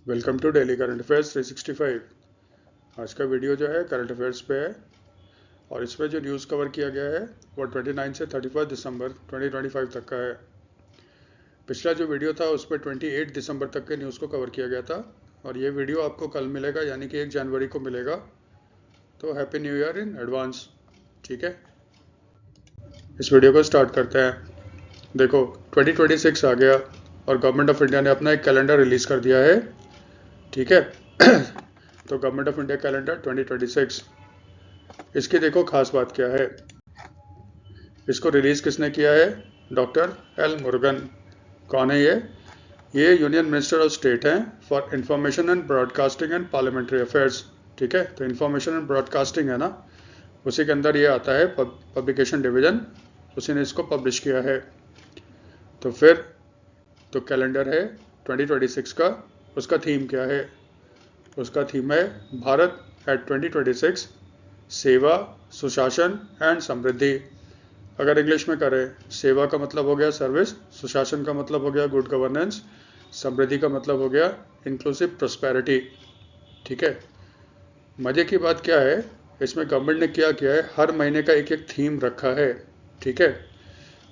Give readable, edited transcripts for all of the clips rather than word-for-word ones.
Welcome to daily current affairs 365। आज का video जो है करंट अफेयर्स पे है और इसमें जो न्यूज़ कवर किया गया है वो 29 से 31 दिसंबर 2025 तक का है। पिछला जो वीडियो था उसमें 28 दिसंबर तक के न्यूज़ को कवर किया गया था और ये वीडियो आपको कल मिलेगा, यानी कि 1 जनवरी को मिलेगा। तो happy new year in advance. ठीक है, इस वीडियो को स्टार्ट करते हैं। देखो, 2026 आ गया और गवर्नमेंट ऑफ इंडिया ने अपना एक कैलेंडर रिलीज़ कर दिया है। ठीक है तो गवर्नमेंट ऑफ इंडिया कैलेंडर 2026, इसकी देखो खास बात क्या है। इसको रिलीज़ किसने किया है? Doctor L Murugan. कौन है ये यूनियन मिनिस्टर ऑफ स्टेट हैं for information and broadcasting and parliamentary affairs. ठीक है, तो इंफॉर्मेशन एंड ब्रॉडकास्टिंग है ना, उसी के अंदर ये आता है, पब्लिकेशन डिवीजन, उसी ने इसको पब्लिश किया है। तो फिर तो कैलेंडर है 2026 का। उसका थीम क्या है? उसका थीम है भारत एट 2026, सेवा, सुशासन एंड समृद्धि। अगर इंग्लिश में करें, सेवा का मतलब हो गया सर्विस, सुशासन का मतलब हो गया गुड गवर्नेंस, समृद्धि का मतलब हो गया इंक्लूसिव प्रोस्पेरिटी। ठीक है, मजे की बात क्या है, इसमें गवर्नमेंट ने क्या किया है, हर महीने का एक एक थीम रखा है। ठीक है,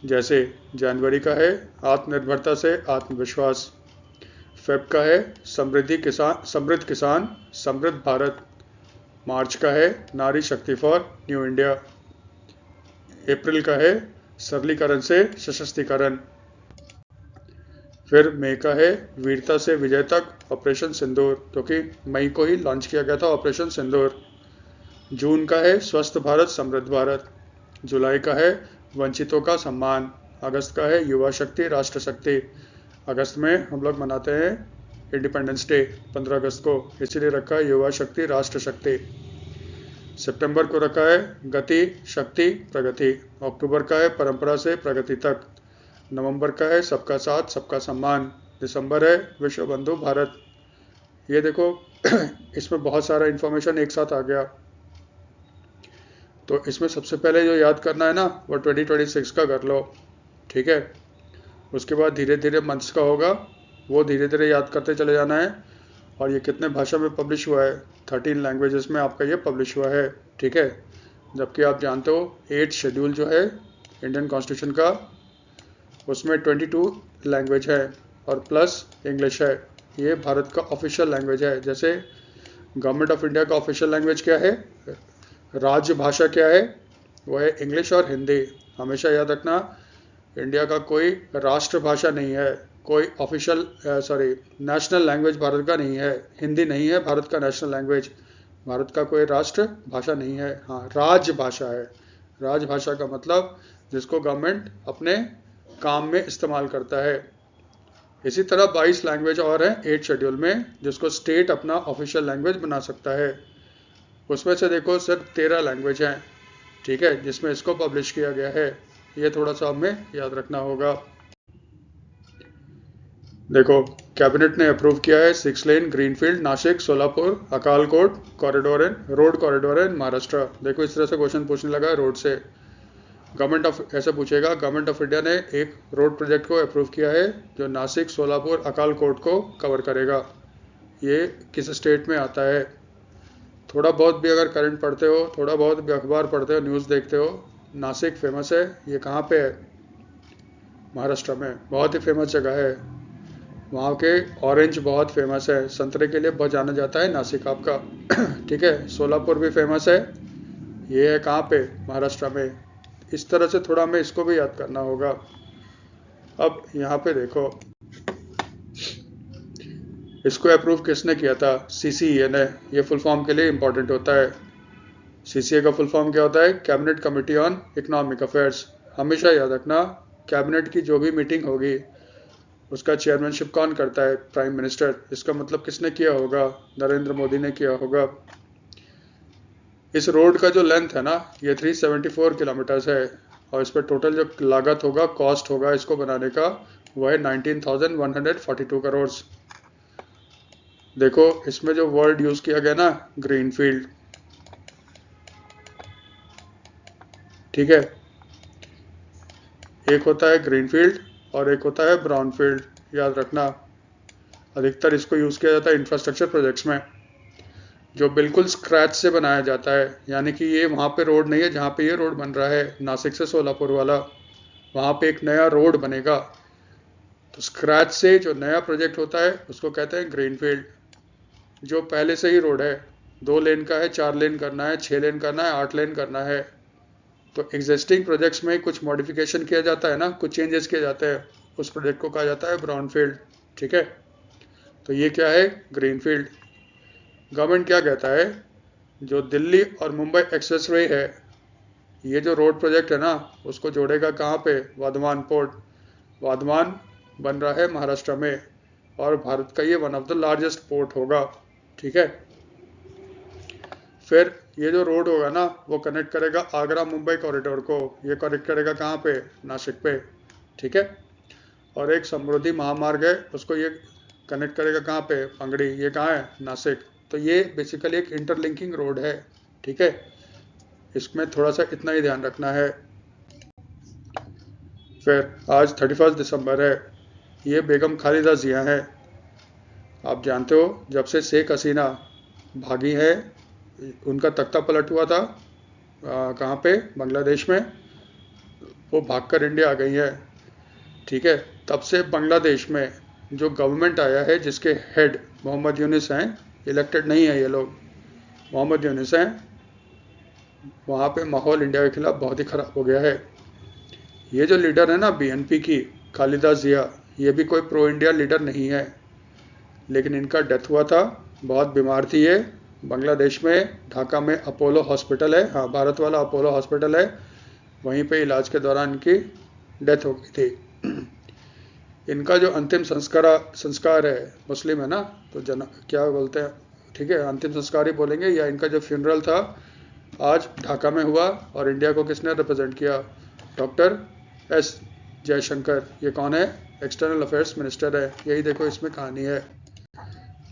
जैसे जनवरी का है आत्मनिर्भरता से आत्मविश्वास, फेब का है समृद्ध किसान समृद्ध भारत, मार्च का है नारी शक्ति फॉर न्यू इंडिया, अप्रैल का है सरलीकरण से सशक्तिकरण, फिर मई का है वीरता से विजय तक ऑपरेशन सिंदूर, क्योंकि मई को ही लॉन्च किया गया था ऑपरेशन सिंदूर। जून का है स्वस्थ भारत समृद्ध भारत, जुलाई का है वंचितों का सम्मान, अगस्त का है युवा शक्ति राष्ट्र शक्ति। अगस्त में हम लोग मनाते हैं इंडिपेंडेंस डे 15 अगस्त को, इसलिए रखा है युवा शक्ति राष्ट्र शक्ति। सितंबर को रखा है गति शक्ति प्रगति, अक्टूबर का है परंपरा से प्रगति तक, नवंबर का है सबका साथ सबका सम्मान, दिसंबर है विश्व बंधु भारत। ये देखो इसमें बहुत सारा इंफॉर्मेशन एक साथ आ गया। तो इसमें सबसे पहले जो याद करना है ना वो 2026 का कर लो। ठीक है, उसके बाद धीरे धीरे मंथ्स का होगा, वो धीरे धीरे याद करते चले जाना है। और ये कितने भाषा में पब्लिश हुआ है? 13 लैंग्वेजेस में आपका ये पब्लिश हुआ है। ठीक है, जबकि आप जानते हो 8 शेड्यूल जो है इंडियन कॉन्स्टिट्यूशन का, उसमें 22 लैंग्वेज है और प्लस इंग्लिश है। ये भारत का ऑफिशियल लैंग्वेज है। जैसे गवर्नमेंट ऑफ इंडिया का ऑफिशियल लैंग्वेज क्या है, राज्य भाषा क्या है, वो है इंग्लिश और हिंदी। हमेशा याद रखना, इंडिया का कोई राष्ट्र भाषा नहीं है, कोई ऑफिशियल नेशनल लैंग्वेज भारत का नहीं है। हिंदी नहीं है भारत का नेशनल लैंग्वेज, भारत का कोई राष्ट्र भाषा नहीं है। हाँ, राजभाषा है। राजभाषा का मतलब जिसको गवर्नमेंट अपने काम में इस्तेमाल करता है। इसी तरह 22 लैंग्वेज और हैं 8 शेड्यूल में, जिसको स्टेट अपना ऑफिशियल लैंग्वेज बना सकता है। उसमें से देखो सिर्फ 13 लैंग्वेज हैं, ठीक है, जिसमें इसको पब्लिश किया गया है। ये थोड़ा सा हमें याद रखना होगा। देखो, कैबिनेट ने अप्रूव किया है 6 lane greenfield Nashik Solapur Akkalkot corridor and road corridor in Maharashtra. देखो, इस तरह से क्वेश्चन पूछने लगा है रोड से। गवर्नमेंट ऑफ ऐसे पूछेगा, गवर्नमेंट ऑफ इंडिया ने एक रोड प्रोजेक्ट को अप्रूव किया है जो नासिक सोलापुर अकालकोट को कवर करेगा। ये किस स्टेट में आता है? थोड़ा बहुत भी अगर करंट पढ़ते हो, थोड़ा बहुत भी अखबार पढ़ते हो, न्यूज़ देखते हो, नासिक फेमस है। ये कहाँ पे है? महाराष्ट्र में। बहुत ही फेमस जगह है। वहाँ के ऑरेंज बहुत फेमस है, संतरे के लिए बहुत जाना जाता है नासिक आपका। ठीक है, सोलापुर भी फेमस है। ये है कहाँ पे? महाराष्ट्र में। इस तरह से थोड़ा हमें इसको भी याद करना होगा। अब यहाँ पे देखो, इसको अप्रूव किसने किया था? सीसीईए ने। ये फुल फॉर्म के लिए इंपॉर्टेंट होता है। सीसीए का फुल फॉर्म क्या होता है? Cabinet committee on economic affairs. हमेशा याद रखना, कैबिनेट की जो भी मीटिंग होगी उसका चेयरमैनशिप कौन करता है? Prime minister. इसका मतलब किसने किया होगा? नरेंद्र मोदी ने किया होगा। इस रोड का जो लेंथ है ना, ये 374 किलोमीटर्स है और इस पर टोटल जो लागत होगा, कॉस्ट होगा इसको बनाने का, वो है 19,142 करोड़। देखो, इसमें जो वर्ड यूज किया गया ना, ग्रीनफील्ड। ठीक है, एक होता है ग्रीनफील्ड और एक होता है ब्राउनफील्ड, याद रखना। अधिकतर इसको यूज़ किया जाता है इंफ्रास्ट्रक्चर प्रोजेक्ट्स में, जो बिल्कुल स्क्रैच से बनाया जाता है। यानी कि ये वहाँ पे रोड नहीं है जहाँ पे ये रोड बन रहा है नासिक से सोलापुर वाला, वहाँ पे एक नया रोड बनेगा। तो स्क्रैच से जो नया प्रोजेक्ट होता है उसको कहते हैं ग्रीनफील्ड। जो पहले से ही रोड है, 2 लेन का है, 4 लेन करना है, 6 लेन करना है, 8 लेन करना है, तो एग्जिस्टिंग प्रोजेक्ट्स में कुछ मॉडिफिकेशन किया जाता है ना, कुछ चेंजेस किए जाते हैं, उस प्रोजेक्ट को कहा जाता है ब्राउनफील्ड। ठीक है, तो ये क्या है, ग्रीनफील्ड। गवर्नमेंट क्या कहता है, जो दिल्ली और मुंबई एक्सप्रेसवे है, ये जो रोड प्रोजेक्ट है ना, उसको जोड़ेगा कहाँ पे, वर्धमान पोर्ट। वर्धमान बन रहा है महाराष्ट्र में, और भारत का ये one of the largest port होगा। ठीक है, फिर ये जो रोड होगा ना, वो कनेक्ट करेगा आगरा मुंबई कॉरिडोर को, ये कनेक्ट करेगा कहाँ पे, नासिक पे। ठीक है, और एक समृद्धि महामार्ग है, उसको ये कनेक्ट करेगा कहाँ पे, पंगड़ी, ये कहाँ है, नासिक। तो ये बेसिकली एक इंटरलिंकिंग रोड है। ठीक है, इसमें थोड़ा सा इतना ही ध्यान रखना है। फिर आज 31 दिसंबर है, ये बेगम खालिदा जिया है। आप जानते हो जब से शेख हसीना भागी है, उनका तख्ता पलट हुआ था कहाँ पे, बांग्लादेश में, वो भागकर इंडिया आ गई है। ठीक है, तब से बांग्लादेश में जो गवर्नमेंट आया है, जिसके हेड मोहम्मद यूनिस हैं, इलेक्टेड नहीं है ये लोग, मोहम्मद यूनिस हैं, वहाँ पे माहौल इंडिया के खिलाफ बहुत ही ख़राब हो गया है। ये जो लीडर है ना बीएनपी की, खालिदा जिया, ये भी कोई प्रो इंडिया लीडर नहीं है, लेकिन इनका डेथ हुआ था, बहुत बीमार थी ये। बांग्लादेश में ढाका में अपोलो हॉस्पिटल है, हाँ भारत वाला अपोलो हॉस्पिटल है, वहीं पे इलाज के दौरान इनकी डेथ हो गई थी। इनका जो अंतिम संस्कार है, मुस्लिम है ना, तो क्या बोलते हैं, ठीक है, अंतिम संस्कार ही बोलेंगे, या इनका जो फ्यूनरल था आज ढाका में हुआ, और इंडिया को किसने रिप्रेजेंट किया, डॉक्टर एस जयशंकर। ये कौन है, एक्सटर्नल अफेयर्स मिनिस्टर है। यही देखो इसमें कहानी है।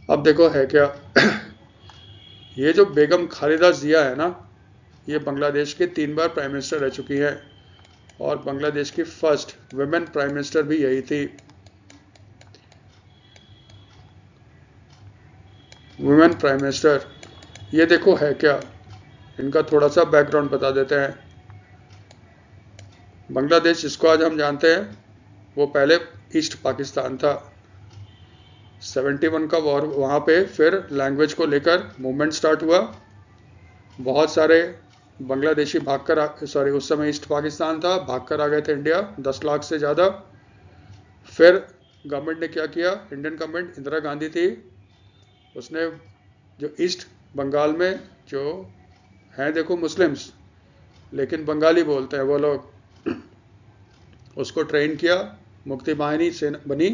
अब देखो है क्या, ये जो बेगम खालिदा जिया है ना, ये बांग्लादेश के 3 बार प्राइम मिनिस्टर रह चुकी है, और बांग्लादेश की फर्स्ट वुमेन प्राइम मिनिस्टर भी यही थी। वुमेन प्राइम मिनिस्टर, ये देखो है क्या, इनका थोड़ा सा बैकग्राउंड बता देते हैं। बांग्लादेश जिसको आज हम जानते हैं, वो पहले ईस्ट पाकिस्तान था। 71 का वॉर वहाँ पे, फिर लैंग्वेज को लेकर मूवमेंट स्टार्ट हुआ, बहुत सारे बांग्लादेशी उस समय ईस्ट पाकिस्तान था, भागकर आ गए थे इंडिया, 10 लाख से ज़्यादा। फिर गवर्नमेंट ने क्या किया, इंडियन गवर्नमेंट, इंदिरा गांधी थी, उसने जो ईस्ट बंगाल में जो हैं देखो मुस्लिम्स, लेकिन बंगाली बोलते हैं वो लोग, उसको ट्रेन किया, मुक्ति बाहिनी सेना बनी,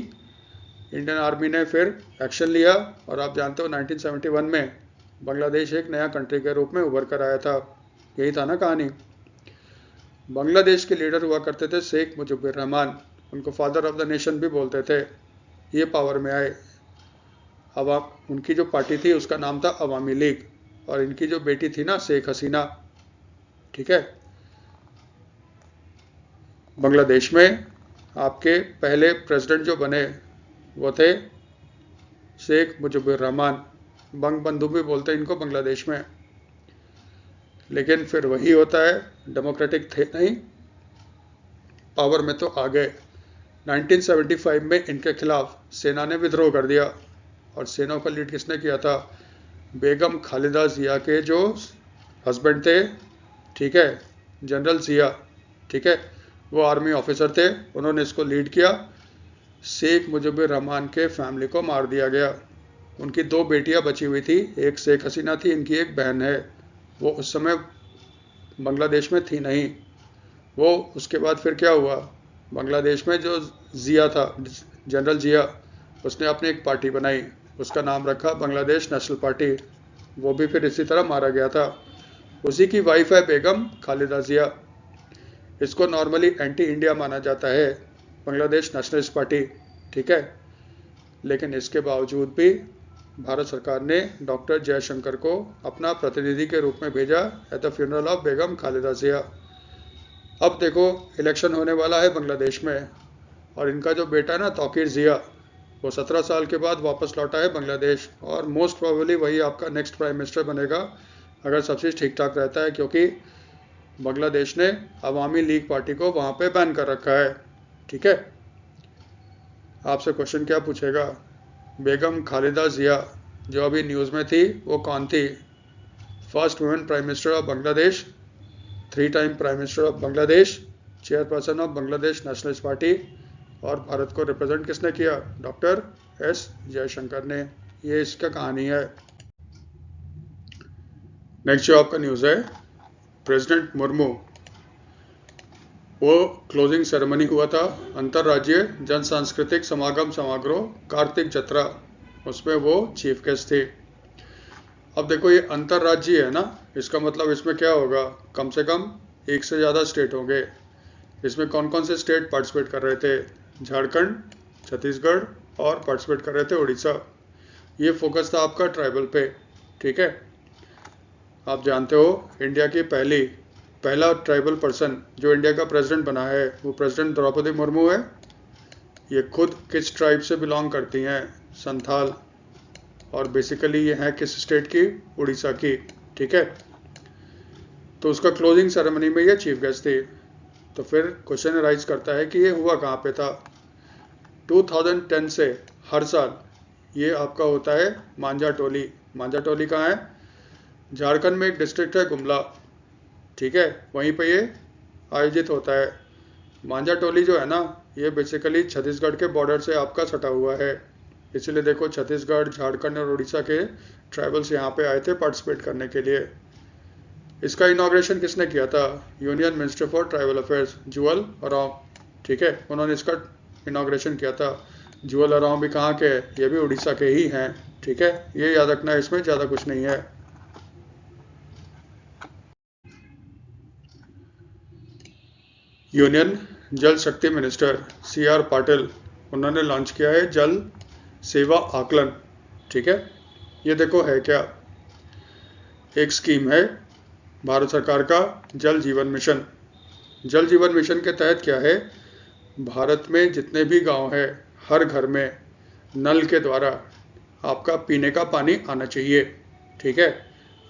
इंडियन आर्मी ने फिर एक्शन लिया, और आप जानते हो 1971 में बांग्लादेश एक नया कंट्री के रूप में उभर कर आया था। यही था ना कहानी। बांग्लादेश के लीडर हुआ करते थे शेख मुजिबुर रहमान, उनको फादर ऑफ द नेशन भी बोलते थे। ये पावर में आए, उनकी जो पार्टी थी उसका नाम था अवामी लीग, और इनकी जो बेटी थी ना शेख हसीना, ठीक है। बांग्लादेश में आपके पहले प्रेसिडेंट जो बने वो थे शेख मुजिबुर रहमान, बंग बंधु भी बोलते हैं इनको बांग्लादेश में। लेकिन फिर वही होता है, डेमोक्रेटिक थे नहीं, पावर में तो आ गए। 1975 में इनके खिलाफ सेना ने विद्रोह कर दिया, और सेना का लीड किसने किया था, बेगम खालिदा जिया के जो हस्बैंड थे, ठीक है, जनरल जिया, ठीक है, वो आर्मी ऑफिसर थे, उन्होंने इसको लीड किया। शेख मुजिबुर रहमान के फैमिली को मार दिया गया। उनकी 2 बेटियां बची हुई थी, एक शेख हसीना थी, इनकी एक बहन है, वो उस समय बांग्लादेश में थी नहीं। वो उसके बाद फिर क्या हुआ, बांग्लादेश में जो जिया था, जनरल जिया, उसने अपनी एक पार्टी बनाई, उसका नाम रखा बांग्लादेश नेशनल पार्टी, वो भी फिर इसी तरह मारा गया था। उसी की वाइफ है बेगम खालिदा जिया। इसको नॉर्मली एंटी इंडिया माना जाता है, बांग्लादेश नेशनलिस्ट पार्टी, ठीक है। लेकिन इसके बावजूद भी भारत सरकार ने डॉक्टर जयशंकर को अपना प्रतिनिधि के रूप में भेजा एट द फ्यूनरल ऑफ बेगम खालिदा जिया। अब देखो इलेक्शन होने वाला है बांग्लादेश में, और इनका जो बेटा है ना तौकीर जिया, वो 17 साल के बाद वापस लौटा है बांग्लादेश, और मोस्ट प्रोबेबली वही आपका नेक्स्ट प्राइम मिनिस्टर बनेगा अगर सब चीज़ ठीक ठाक रहता है, क्योंकि बांग्लादेश ने अवामी लीग पार्टी को वहाँ पे बैन कर रखा है। ठीक है, आपसे क्वेश्चन क्या पूछेगा, बेगम खालिदा जिया जो अभी न्यूज़ में थी वो कौन थी? First women prime minister of Bangladesh, 3 time prime minister of Bangladesh, chairperson of Bangladesh nationalist party, और भारत को रिप्रेजेंट किसने किया? डॉक्टर एस जयशंकर ने। ये इसका कहानी है। नेक्स्ट जो आपका न्यूज़ है, प्रेसिडेंट मुर्मू, वो क्लोजिंग सेरेमनी हुआ था अंतर्राज्यीय जन सांस्कृतिक समागम समारोह कार्तिक जत्रा, उसमें वो चीफ गेस्ट थे। अब देखो ये अंतर्राज्यीय है ना, इसका मतलब इसमें क्या होगा, कम से कम 1 से ज़्यादा स्टेट होंगे। इसमें कौन कौन से स्टेट पार्टिसिपेट कर रहे थे? झारखंड, छत्तीसगढ़, और पार्टिसिपेट कर रहे थे उड़ीसा। ये फोकस था आपका ट्राइबल पे। ठीक है, आप जानते हो इंडिया की पहला ट्राइबल पर्सन जो इंडिया का प्रेसिडेंट बना है वो प्रेसिडेंट द्रौपदी मुर्मू है। ये खुद किस ट्राइब से बिलोंग करती हैं? संथाल, और बेसिकली ये हैं किस स्टेट की? उड़ीसा की। ठीक है, तो उसका क्लोजिंग सेरेमनी में ये चीफ गेस्ट थी। तो फिर क्वेश्चन राइज करता है कि ये हुआ कहाँ पे था? 2010 से हर साल ये आपका होता है मांझा टोली। मांझा टोली कहाँ है? झारखंड में एक डिस्ट्रिक्ट है गुमला। ठीक है, वहीं पे ये आयोजित होता है। मांझा टोली जो है ना, ये बेसिकली छत्तीसगढ़ के बॉर्डर से आपका सटा हुआ है, इसलिए देखो छत्तीसगढ़, झारखंड और उड़ीसा के ट्राइबल्स यहाँ पे आए थे पार्टिसिपेट करने के लिए। इसका इनॉग्रेशन किसने किया था? Union minister for tribal affairs jewel Oram. ठीक है, उन्होंने इसका इनॉग्रेशन किया था। जुअल ओरांव भी कहाँ के? ये भी उड़ीसा के ही हैं। ठीक है, ये याद रखना है, इसमें ज़्यादा कुछ नहीं है। यूनियन जल शक्ति मिनिस्टर CR पाटिल, उन्होंने लॉन्च किया है जल सेवा आकलन। ठीक है, ये देखो है क्या, एक स्कीम है भारत सरकार का जल जीवन मिशन। जल जीवन मिशन के तहत क्या है, भारत में जितने भी गांव हैं हर घर में नल के द्वारा आपका पीने का पानी आना चाहिए। ठीक है,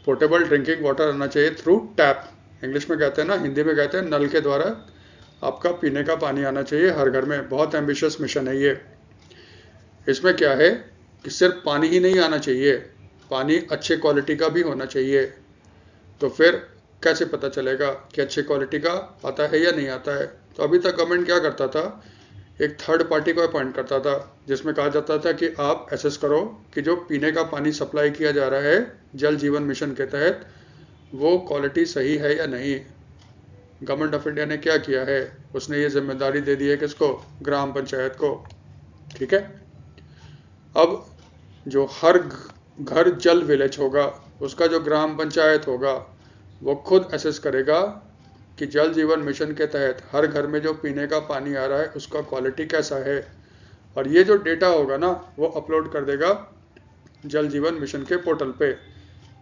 पोर्टेबल ड्रिंकिंग वाटर आना चाहिए थ्रू टैप, इंग्लिश में कहते हैं ना, हिंदी में कहते हैं नल के द्वारा आपका पीने का पानी आना चाहिए हर घर में। बहुत एम्बिशियस मिशन है ये। इसमें क्या है कि सिर्फ पानी ही नहीं आना चाहिए, पानी अच्छे क्वालिटी का भी होना चाहिए। तो फिर कैसे पता चलेगा कि अच्छे क्वालिटी का आता है या नहीं आता है? तो अभी तक गवर्नमेंट क्या करता था, एक थर्ड पार्टी को अपॉइंट करता था, जिसमें कहा जाता था कि आप एसेस करो कि जो पीने का पानी सप्लाई किया जा रहा है जल जीवन मिशन के तहत वो क्वालिटी सही है या नहीं। गवर्नमेंट ऑफ इंडिया ने क्या किया है, उसने ये जिम्मेदारी दे दी है किसको? ग्राम पंचायत को। ठीक है, अब जो हर घर जल विलेज होगा उसका जो ग्राम पंचायत होगा वो खुद एसेस करेगा कि जल जीवन मिशन के तहत हर घर में जो पीने का पानी आ रहा है उसका क्वालिटी कैसा है, और ये जो डेटा होगा ना वो अपलोड कर देगा जल जीवन मिशन के पोर्टल पे।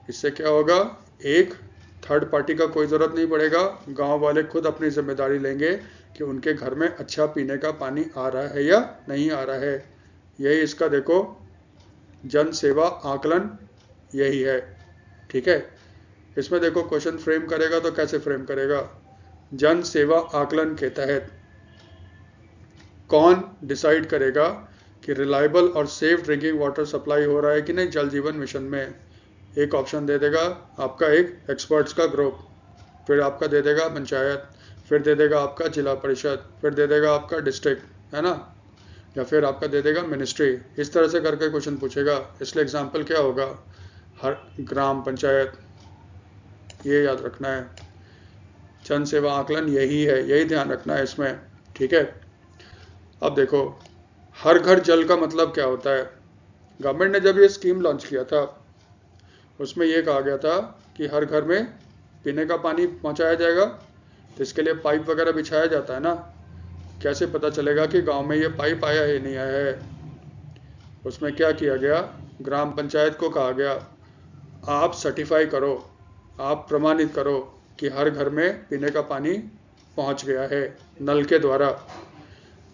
इससे क्या होगा, एक थर्ड पार्टी का कोई ज़रूरत नहीं पड़ेगा, गांव वाले खुद अपनी जिम्मेदारी लेंगे कि उनके घर में अच्छा पीने का पानी आ रहा है या नहीं आ रहा है। यही इसका देखो जन सेवा आकलन यही है। ठीक है, इसमें देखो क्वेश्चन फ्रेम करेगा तो कैसे फ्रेम करेगा, जन सेवा आकलन के तहत कौन डिसाइड करेगा कि रिलायबल और सेफ ड्रिंकिंग वाटर सप्लाई हो रहा है कि नहीं जल जीवन मिशन में? एक ऑप्शन दे देगा आपका एक एक्सपर्ट्स का ग्रुप, फिर आपका दे देगा पंचायत, फिर दे देगा आपका जिला परिषद, फिर दे देगा आपका डिस्ट्रिक्ट, है ना, या फिर आपका दे देगा मिनिस्ट्री। इस तरह से करके क्वेश्चन पूछेगा। इसलिए एग्जाम्पल क्या होगा, हर ग्राम पंचायत, ये याद रखना है। जन सेवा आकलन यही है, यही ध्यान रखना है इसमें। ठीक है, अब देखो हर घर जल का मतलब क्या होता है। गवर्नमेंट ने जब ये स्कीम लॉन्च किया था उसमें ये कहा गया था कि हर घर में पीने का पानी पहुंचाया जाएगा, तो इसके लिए पाइप वगैरह बिछाया जाता है ना। कैसे पता चलेगा कि गांव में ये पाइप आया है नहीं आया है? उसमें क्या किया गया, ग्राम पंचायत को कहा गया आप सर्टिफाई करो, आप प्रमाणित करो कि हर घर में पीने का पानी पहुंच गया है नल के द्वारा।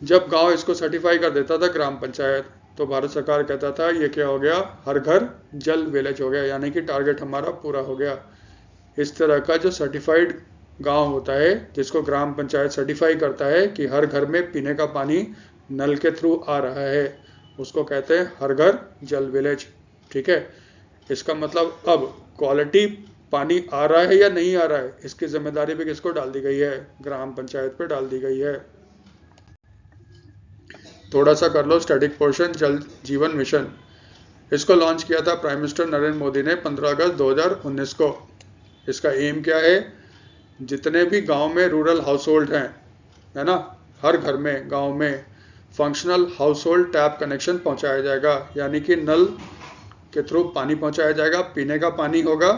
जब गांव इसको सर्टिफाई कर देता था ग्राम पंचायत, तो भारत सरकार कहता था ये क्या हो गया, हर घर जल विलेज हो गया, यानी कि टारगेट हमारा पूरा हो गया। इस तरह का जो सर्टिफाइड गांव होता है, जिसको ग्राम पंचायत सर्टिफाई करता है कि हर घर में पीने का पानी नल के थ्रू आ रहा है, उसको कहते हैं हर घर जल विलेज। ठीक है, इसका मतलब अब क्वालिटी पानी आ रहा है या नहीं आ रहा है, इसकी जिम्मेदारी भी किसको डाल दी गई है, ग्राम पंचायत पे डाल दी गई है। थोड़ा सा कर लो स्टैटिक पोर्शन, जल जीवन मिशन। इसको लॉन्च किया था प्राइम मिनिस्टर नरेंद्र मोदी ने 15 अगस्त 2019 को। इसका एम क्या है, जितने भी गांव में रूरल हाउस होल्ड हैं, है ना, हर घर में गांव में functional house hold tap connection पहुंचाया जाएगा, यानी कि नल के थ्रू पानी पहुंचाया जाएगा, पीने का पानी होगा,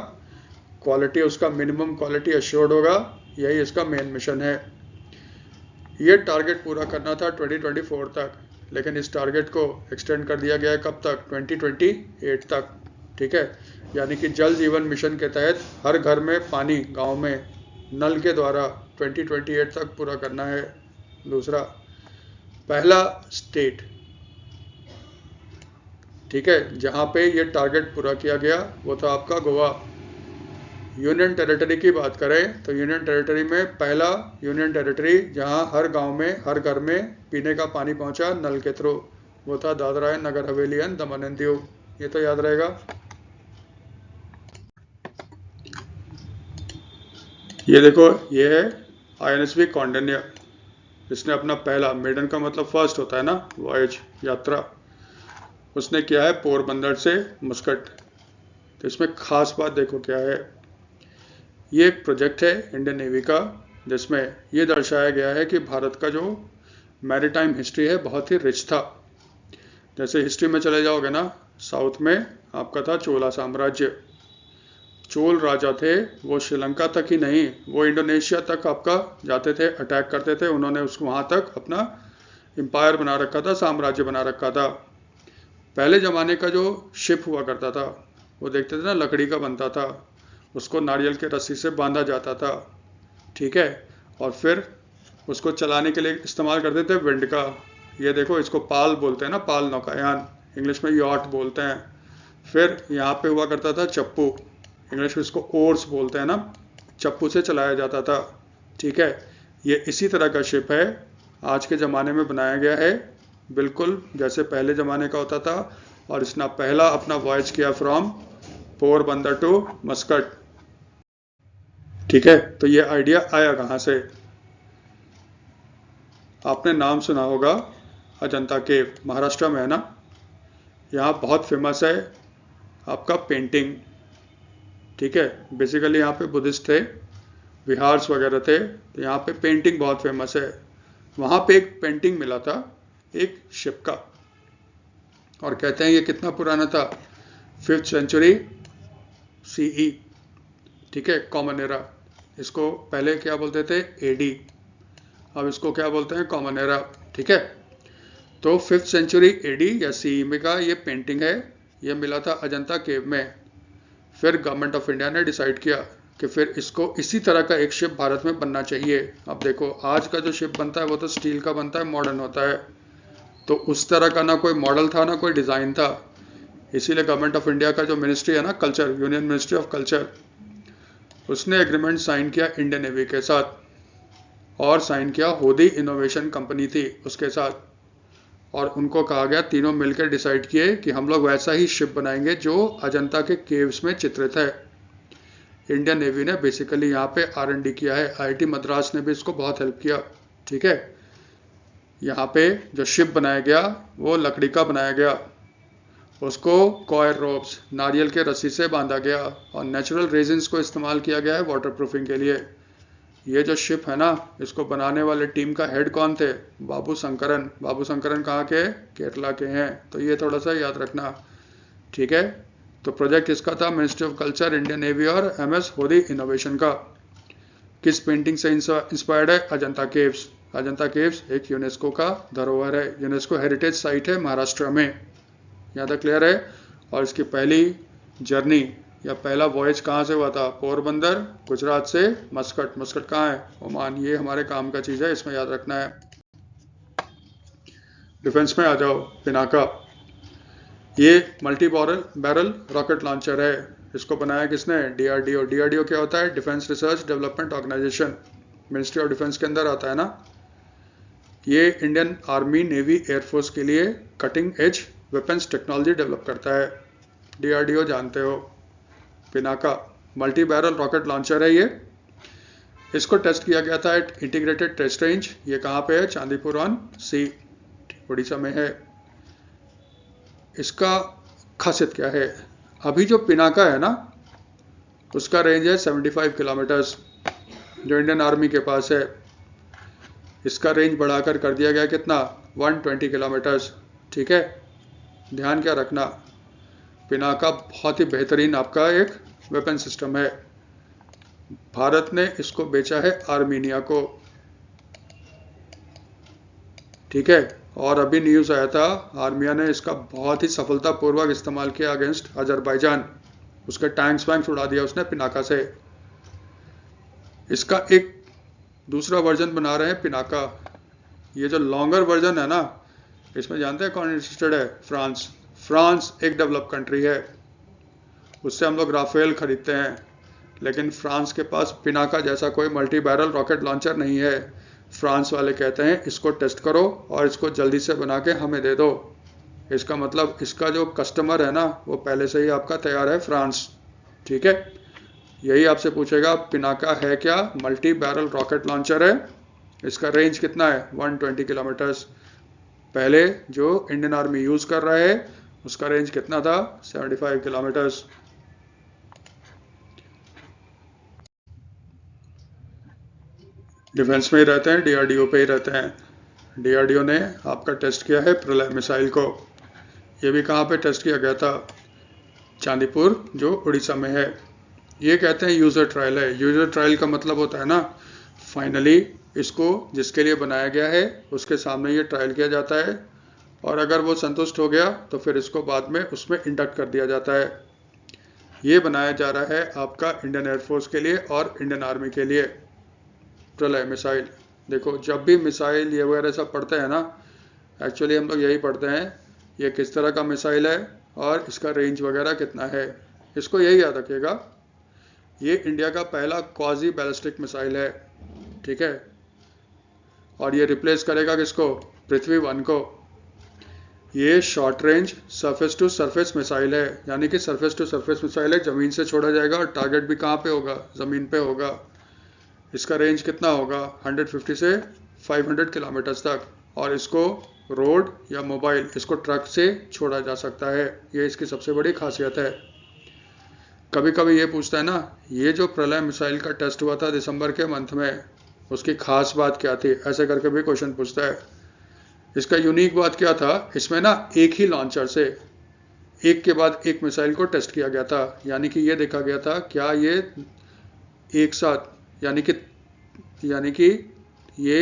क्वालिटी उसका मिनिमम क्वालिटी अश्योर्ड होगा। यही इसका मेन मिशन है। ये टारगेट पूरा करना था 2024 तक, लेकिन इस टारगेट को एक्सटेंड कर दिया गया है कब तक, 2028 तक। ठीक है, यानी कि जल जीवन मिशन के तहत हर घर में पानी गांव में नल के द्वारा 2028 तक पूरा करना है। दूसरा, पहला स्टेट, ठीक है, जहां पे ये टारगेट पूरा किया गया वो था आपका गोवा। यूनियन टेरिटरी की बात करें तो यूनियन टेरिटरी में पहला यूनियन टेरिटरी जहां हर गांव में हर घर में पीने का पानी पहुंचा नल के थ्रू, वो था Dadra and Nagar Haveli and Daman and Diu. ये तो याद रहेगा। ये देखो, ये है INSV कौंडिन्य। इसने अपना पहला, मेडन का मतलब फर्स्ट होता है ना, वॉयज यात्रा, उसने किया है पोरबंदर से मस्कट। तो इसमें खास बात देखो क्या है, ये एक प्रोजेक्ट है इंडियन नेवी का, जिसमें ये दर्शाया गया है कि भारत का जो मैरीटाइम हिस्ट्री है बहुत ही रिच था। जैसे हिस्ट्री में चले जाओगे ना, साउथ में आपका था चोला साम्राज्य। चोल राजा थे, वो श्रीलंका तक ही नहीं, वो इंडोनेशिया तक आपका जाते थे, अटैक करते थे। उन्होंने उसको वहाँ तक अपना एम्पायर बना रखा था, साम्राज्य बना रखा था। पहले ज़माने का जो शिप हुआ करता था, वो देखते थे ना, लकड़ी का बनता था, उसको नारियल के रस्सी से बांधा जाता था। ठीक है, और फिर उसको चलाने के लिए इस्तेमाल करते थे विंड का। ये देखो, इसको पाल बोलते हैं ना, पाल नौकायान, इंग्लिश में यॉट बोलते हैं। फिर यहाँ पे हुआ करता था चप्पू, इंग्लिश में इसको ओर्स बोलते हैं ना, चप्पू से चलाया जाता था। ठीक है, ये इसी तरह का शिप है, आज के ज़माने में बनाया गया है, बिल्कुल जैसे पहले ज़माने का होता था। और इसने पहला अपना वॉयज किया फ्रॉम पोरबंदर टू मस्कट। ठीक है, तो ये आइडिया आया कहाँ से, आपने नाम सुना होगा अजंता केव, महाराष्ट्र में है ना। यहाँ बहुत फेमस है आपका पेंटिंग। ठीक है, बेसिकली यहाँ पे बुद्धिस्ट थे, विहार्स वगैरह थे, तो यहाँ पे पेंटिंग बहुत फेमस है। वहाँ पे एक पेंटिंग मिला था एक शिप का, और कहते हैं ये कितना पुराना था, 5th सेंचुरी CE। ठीक है, कॉमन एरा, इसको पहले क्या बोलते थे, AD, अब इसको क्या बोलते हैं, कॉमन एरा। ठीक है, तो 5th सेंचुरी AD या CE में का ये पेंटिंग है, ये मिला था अजंता केव में। फिर गवर्नमेंट ऑफ इंडिया ने डिसाइड किया कि फिर इसको इसी तरह का एक शिप भारत में बनना चाहिए। अब देखो, आज का जो शिप बनता है वो तो स्टील का बनता है, मॉडर्न होता है, तो उस तरह का ना कोई मॉडल था ना कोई डिज़ाइन था। इसीलिए गवर्नमेंट ऑफ इंडिया का जो मिनिस्ट्री है ना, culture, union ministry of culture, उसने एग्रीमेंट साइन किया इंडियन नेवी के साथ, और साइन किया होदी इनोवेशन कंपनी थी उसके साथ, और उनको कहा गया, तीनों मिलकर डिसाइड किए कि हम लोग वैसा ही शिप बनाएंगे जो अजंता के केव्स में चित्रित है। इंडियन नेवी ने बेसिकली यहाँ पे R&D किया है, IIT मद्रास ने भी इसको बहुत हेल्प किया। ठीक है, यहाँ पे जो शिप बनाया गया वो लकड़ी का बनाया गया, उसको कॉयर रोप्स, नारियल के रस्सी से बांधा गया, और नेचुरल रेजिन्स को इस्तेमाल किया गया है वाटर प्रूफिंग के लिए। ये जो शिप है ना, इसको बनाने वाले टीम का हेड कौन थे, बाबू शंकरन। बाबू शंकरन कहाँ के, केरला के हैं, तो ये थोड़ा सा याद रखना। ठीक है, तो प्रोजेक्ट इसका था ministry of culture, Indian navy और MS होदी इनोवेशन का। किस पेंटिंग से इंस्पायर्ड है, अजंता केव्स। अजंता केव्स एक यूनेस्को का धरोहर है, यूनेस्को हेरिटेज साइट है महाराष्ट्र में। यहाँ तक क्लियर है। और इसकी पहली जर्नी या पहला वॉयज कहाँ से हुआ था, पोरबंदर, गुजरात से मस्कट। मस्कट कहाँ है, ओमान। ये हमारे काम का चीज़ है, इसमें याद रखना है। डिफेंस में आ जाओ, पिनाका। ये मल्टी बैरल रॉकेट लॉन्चर है। इसको बनाया किसने? डीआरडीओ। डीआरडीओ क्या होता है? Defence research development organisation, ministry of defence के अंदर आता है ना। ये इंडियन आर्मी, नेवी, एयरफोर्स के लिए cutting edge weapons technology develop करता है। डीआरडीओ जानते हो, Pinaka multi barrel rocket launcher है ये। इसको टेस्ट किया गया था एट इंटीग्रेटेड टेस्ट रेंज। ये कहाँ पे है? चांदीपुर ऑन सी, उड़ीसा में है। इसका खासियत क्या है? अभी जो पिनाका है ना, उसका रेंज है 75 किलोमीटर्स जो इंडियन आर्मी के पास है। इसका रेंज बढ़ाकर कर दिया गया कितना? 120 किलोमीटर्स। ठीक है, ध्यान क्या रखना, पिनाका बहुत ही बेहतरीन आपका एक वेपन सिस्टम है। भारत ने इसको बेचा है आर्मीनिया को। ठीक है, और अभी न्यूज़ आया था आर्मिया ने इसका बहुत ही सफलतापूर्वक इस्तेमाल किया अगेंस्ट अजरबैजान। उसके टैंक्स वैंक्स उड़ा दिया उसने पिनाका से। इसका एक दूसरा वर्जन बना रहे हैं पिनाका। ये जो लॉन्गर वर्जन है ना, इसमें जानते हैं कौन इंटरेस्टेड है? फ्रांस। फ्रांस एक डेवलप कंट्री है, उससे हम लोग राफेल खरीदते हैं, लेकिन फ्रांस के पास पिनाका जैसा कोई मल्टी बैरल रॉकेट लॉन्चर नहीं है। फ्रांस वाले कहते हैं इसको टेस्ट करो और इसको जल्दी से बना के हमें दे दो। इसका मतलब इसका जो कस्टमर है ना, वो पहले से ही आपका तैयार है, फ्रांस। ठीक है, यही आपसे पूछेगा पिनाका है क्या? मल्टी बैरल रॉकेट लॉन्चर है। इसका रेंज कितना है? 120 किलोमीटर्स। पहले जो इंडियन आर्मी यूज कर रहा है उसका रेंज कितना था? 75 किलोमीटर्स। डिफेंस में ही रहते हैं, डीआरडीओ पे ही रहते हैं। डीआरडीओ ने आपका टेस्ट किया है प्रलय मिसाइल को। ये भी कहाँ पे टेस्ट किया गया था? चांदीपुर, जो उड़ीसा में है। ये कहते हैं यूज़र ट्रायल है। यूज़र ट्रायल का मतलब होता है ना, फाइनली इसको जिसके लिए बनाया गया है उसके सामने ये ट्रायल किया जाता है, और अगर वो संतुष्ट हो गया तो फिर इसको बाद में उसमें इंडक्ट कर दिया जाता है। ये बनाया जा रहा है आपका इंडियन एयरफोर्स के लिए और इंडियन आर्मी के लिए, प्रलय मिसाइल। देखो, जब भी मिसाइल ये वगैरह सब पढ़ते हैं ना, एक्चुअली हम लोग यही पढ़ते हैं ये किस तरह का मिसाइल है और इसका रेंज वगैरह कितना है। इसको यही याद रखिएगा, ये इंडिया का पहला क्वाजी बैलिस्टिक मिसाइल है। ठीक है, और ये रिप्लेस करेगा किसको? पृथ्वी-1 को। ये short range surface to surface missile है, यानी कि सरफेस टू सरफेस मिसाइल है, ज़मीन से छोड़ा जाएगा और टारगेट भी कहाँ पे होगा? ज़मीन पे होगा। इसका रेंज कितना होगा? 150 से 500 किलोमीटर्स तक, और इसको रोड या मोबाइल, इसको ट्रक से छोड़ा जा सकता है। ये इसकी सबसे बड़ी खासियत है। कभी कभी ये पूछता है ना, ये जो प्रलय मिसाइल का टेस्ट हुआ था दिसंबर के मंथ में, उसकी खास बात क्या थी? ऐसे करके भी क्वेश्चन पूछता है। इसका यूनिक बात क्या था? इसमें ना एक ही लॉन्चर से एक के बाद एक मिसाइल को टेस्ट किया गया था, यानी कि ये देखा गया था क्या ये एक साथ, यानी कि ये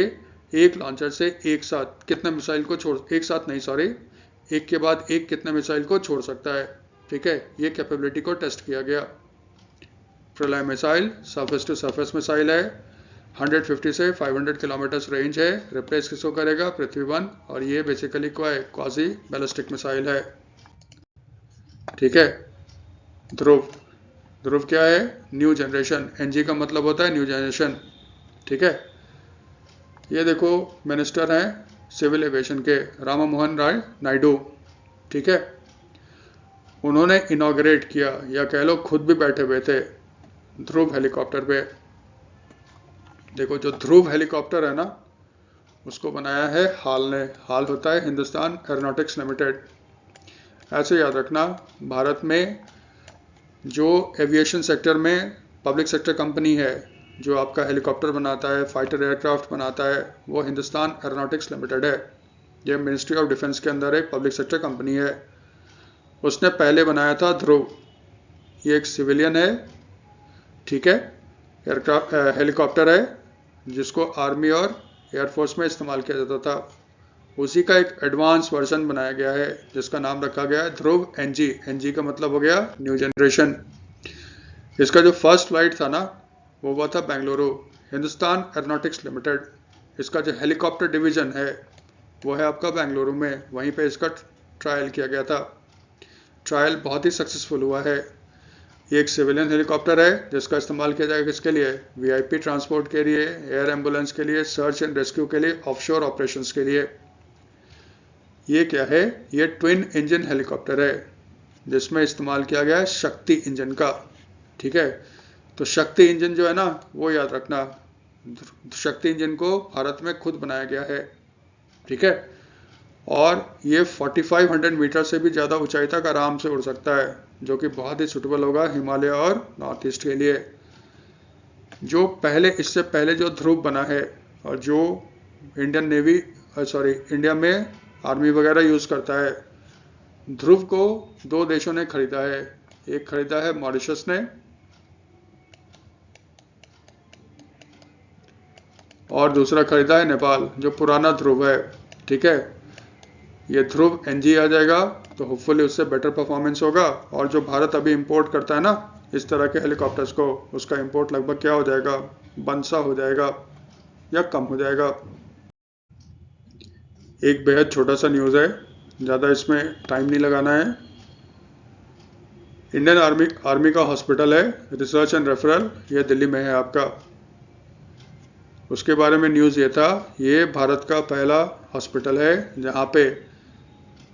एक लॉन्चर से एक साथ कितने मिसाइल को छोड़, एक साथ नहीं सॉरी, एक के बाद एक कितने मिसाइल को छोड़ सकता है। ठीक है, ये कैपेबिलिटी को टेस्ट किया गया। Pralay missile surface to surface missile है, 150 से 500 किलोमीटर्स रेंज है। रिप्लेस किसको करेगा? पृथ्वी-1। और ये बेसिकली क्या है? क्वाजी बैलिस्टिक मिसाइल है। ठीक है, ध्रुव। ध्रुव क्या है? New generation. एनजी का मतलब होता है न्यू जनरेशन। ठीक है, ये देखो मिनिस्टर हैं सिविल एविएशन के, रामा मोहन राय नायडू। ठीक है, उन्होंने इनॉग्रेट किया, या कह लो खुद भी बैठे हुए थे ध्रुव हेलीकॉप्टर पे। देखो, जो ध्रुव हेलीकॉप्टर है ना, उसको बनाया है हाल ने। हाल होता है हिंदुस्तान एरोनॉटिक्स लिमिटेड। ऐसे याद रखना, भारत में जो एविएशन सेक्टर में पब्लिक सेक्टर कंपनी है, जो आपका हेलीकॉप्टर बनाता है, फाइटर एयरक्राफ्ट बनाता है, वो हिंदुस्तान एरोनॉटिक्स लिमिटेड है। ये मिनिस्ट्री ऑफ डिफेंस के अंदर एक पब्लिक सेक्टर कंपनी है। उसने पहले बनाया था ध्रुव। ये एक सिविलियन है, ठीक है, एयरक्राफ्ट हेलीकॉप्टर है, जिसको आर्मी और एयरफोर्स में इस्तेमाल किया जाता था। उसी का एक एडवांस वर्जन बनाया गया है, जिसका नाम रखा गया है ध्रुव एनजी। एनजी का मतलब हो गया न्यू जनरेशन। इसका जो फर्स्ट फ्लाइट था ना, वो हुआ था बेंगलुरु, हिंदुस्तान एरोनॉटिक्स लिमिटेड। इसका जो हेलीकॉप्टर डिवीजन है वो है आपका बेंगलुरु में, वहीं पे इसका ट्रायल किया गया था। ट्रायल बहुत ही सक्सेसफुल हुआ है। ये एक सिविलियन हेलीकॉप्टर है जिसका इस्तेमाल किया जाएगा किसके लिए? वीआईपी ट्रांसपोर्ट के लिए, एयर एम्बुलेंस के लिए, सर्च एंड रेस्क्यू के लिए, ऑफशोर ऑपरेशंस के लिए। ये क्या है? ये ट्विन इंजन हेलीकॉप्टर है जिसमें इस्तेमाल किया गया है शक्ति इंजन का। ठीक है, तो शक्ति इंजन जो है ना, वो याद रखना, शक्ति इंजन को भारत में खुद बनाया गया है। ठीक है, और ये 4500 मीटर से भी ज़्यादा ऊंचाई तक आराम से उड़ सकता है, जो कि बहुत ही सुटेबल होगा हिमालय और नॉर्थ ईस्ट के लिए। जो पहले, इससे पहले जो ध्रुव बना है और जो इंडिया में आर्मी वगैरह यूज़ करता है, ध्रुव को 2 देशों ने खरीदा है। एक खरीदा है मॉरिशस ने और दूसरा खरीदा है नेपाल, जो पुराना ध्रुव है। ठीक है, ये ध्रुव एनजी आ जाएगा तो होपफुली उससे बेटर परफॉर्मेंस होगा। और जो भारत अभी इंपोर्ट करता है ना इस तरह के हेलीकॉप्टर्स को, उसका इंपोर्ट लगभग क्या हो जाएगा? बंद सा हो जाएगा या कम हो जाएगा। एक बेहद छोटा सा न्यूज़ है, ज़्यादा इसमें टाइम नहीं लगाना है। इंडियन आर्मी का हॉस्पिटल है रिसर्च एंड रेफरल, ये दिल्ली में है आपका। उसके बारे में न्यूज़ ये था, ये भारत का पहला हॉस्पिटल है जहाँ पे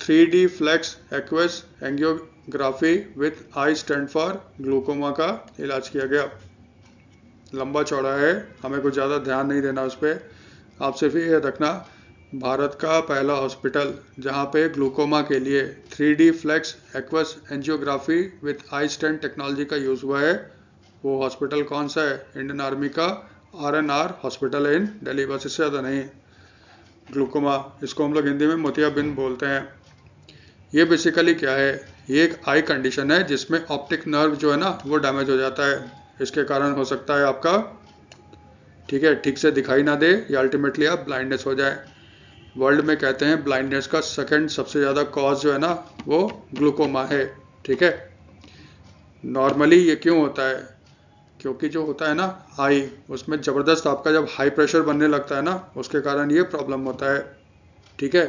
3D flex aqueous angiography with I stent for glaucoma का इलाज किया गया। लंबा चौड़ा है, हमें कुछ ज़्यादा ध्यान नहीं देना उस पर। आप सिर्फ ये रखना, भारत का पहला हॉस्पिटल जहाँ पे ग्लूकोमा के लिए 3D flex aqueous angiography with I stent technology का यूज़ हुआ है, वो हॉस्पिटल कौन सा है? इंडियन आर्मी का RNR हॉस्पिटल है इन दिल्ली, बस इससे ज़्यादा नहीं। ग्लूकोमा, इसको हम लोग हिंदी में मोतियाबिंद बोलते हैं। ये बेसिकली क्या है? ये एक आई कंडीशन है जिसमें ऑप्टिक नर्व जो है ना वो डैमेज हो जाता है। इसके कारण हो सकता है आपका, ठीक है, ठीक से दिखाई ना दे या अल्टीमेटली आप ब्लाइंडनेस हो जाए। वर्ल्ड में कहते हैं ब्लाइंडनेस का सेकंड सबसे ज़्यादा कॉज जो है ना वो ग्लूकोमा है। ठीक है, नॉर्मली ये क्यों होता है? क्योंकि जो होता है ना आई, उसमें ज़बरदस्त आपका जब हाई प्रेशर बनने लगता है ना, उसके कारण ये प्रॉब्लम होता है। ठीक है,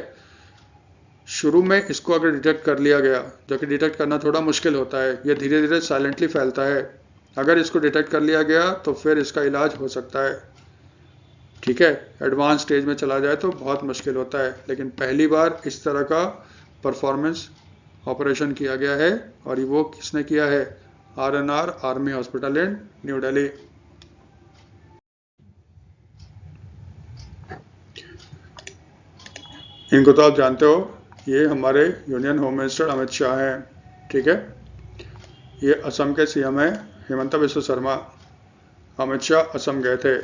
शुरू में इसको अगर डिटेक्ट कर लिया गया, जो कि डिटेक्ट करना थोड़ा मुश्किल होता है, ये धीरे धीरे साइलेंटली फैलता है। अगर इसको डिटेक्ट कर लिया गया तो फिर इसका इलाज हो सकता है। ठीक है, एडवांस स्टेज में चला जाए तो बहुत मुश्किल होता है, लेकिन पहली बार इस तरह का परफॉर्मेंस ऑपरेशन किया गया है और वो किसने किया है? RNR army hospital in new Delhi. इनको तो आप जानते हो, ये हमारे union home minister Amit Shah हैं। ठीक है, ये असम के CM हैं हिमंता बिस्वा शर्मा। अमित शाह असम गए थे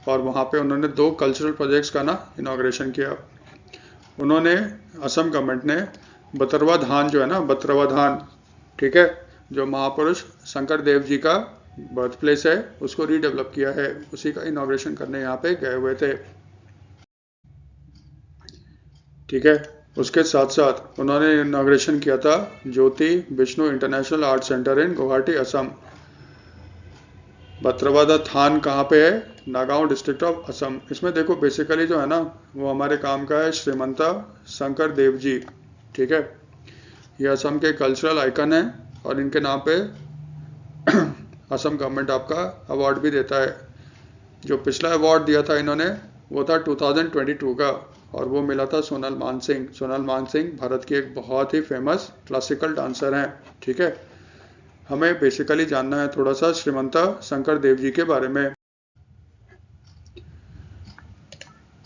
और वहाँ पे उन्होंने 2 कल्चरल प्रोजेक्ट्स का ना इनॉग्रेशन किया। उन्होंने, असम गवर्नमेंट ने बतरवा धान जो है ना, बतरवा धान, ठीक है, जो महापुरुष शंकर देव जी का बर्थ प्लेस है, उसको रीडेवलप किया है। उसी का इनॉग्रेशन करने यहाँ पे गए हुए थे। ठीक है, उसके साथ साथ उन्होंने इनॉग्रेशन किया था ज्योति विष्णु इंटरनेशनल आर्ट सेंटर इन गुवाहाटी असम। बतरवादा थान कहाँ पे है? Nagaon district of Assam. इसमें देखो बेसिकली जो है ना वो हमारे काम का है श्रीमंता शंकर देव जी। ठीक है, ये असम के कल्चरल आइकन है और इनके नाम पे असम गवर्नमेंट आपका अवार्ड भी देता है। जो पिछला अवार्ड दिया था इन्होंने वो था 2022 का और वो मिला था सोनल मान सिंह। सोनल मान सिंह भारत की एक बहुत ही फेमस क्लासिकल डांसर हैं। ठीक है, हमें बेसिकली जानना है थोड़ा सा श्रीमंता शंकर देव जी के बारे में।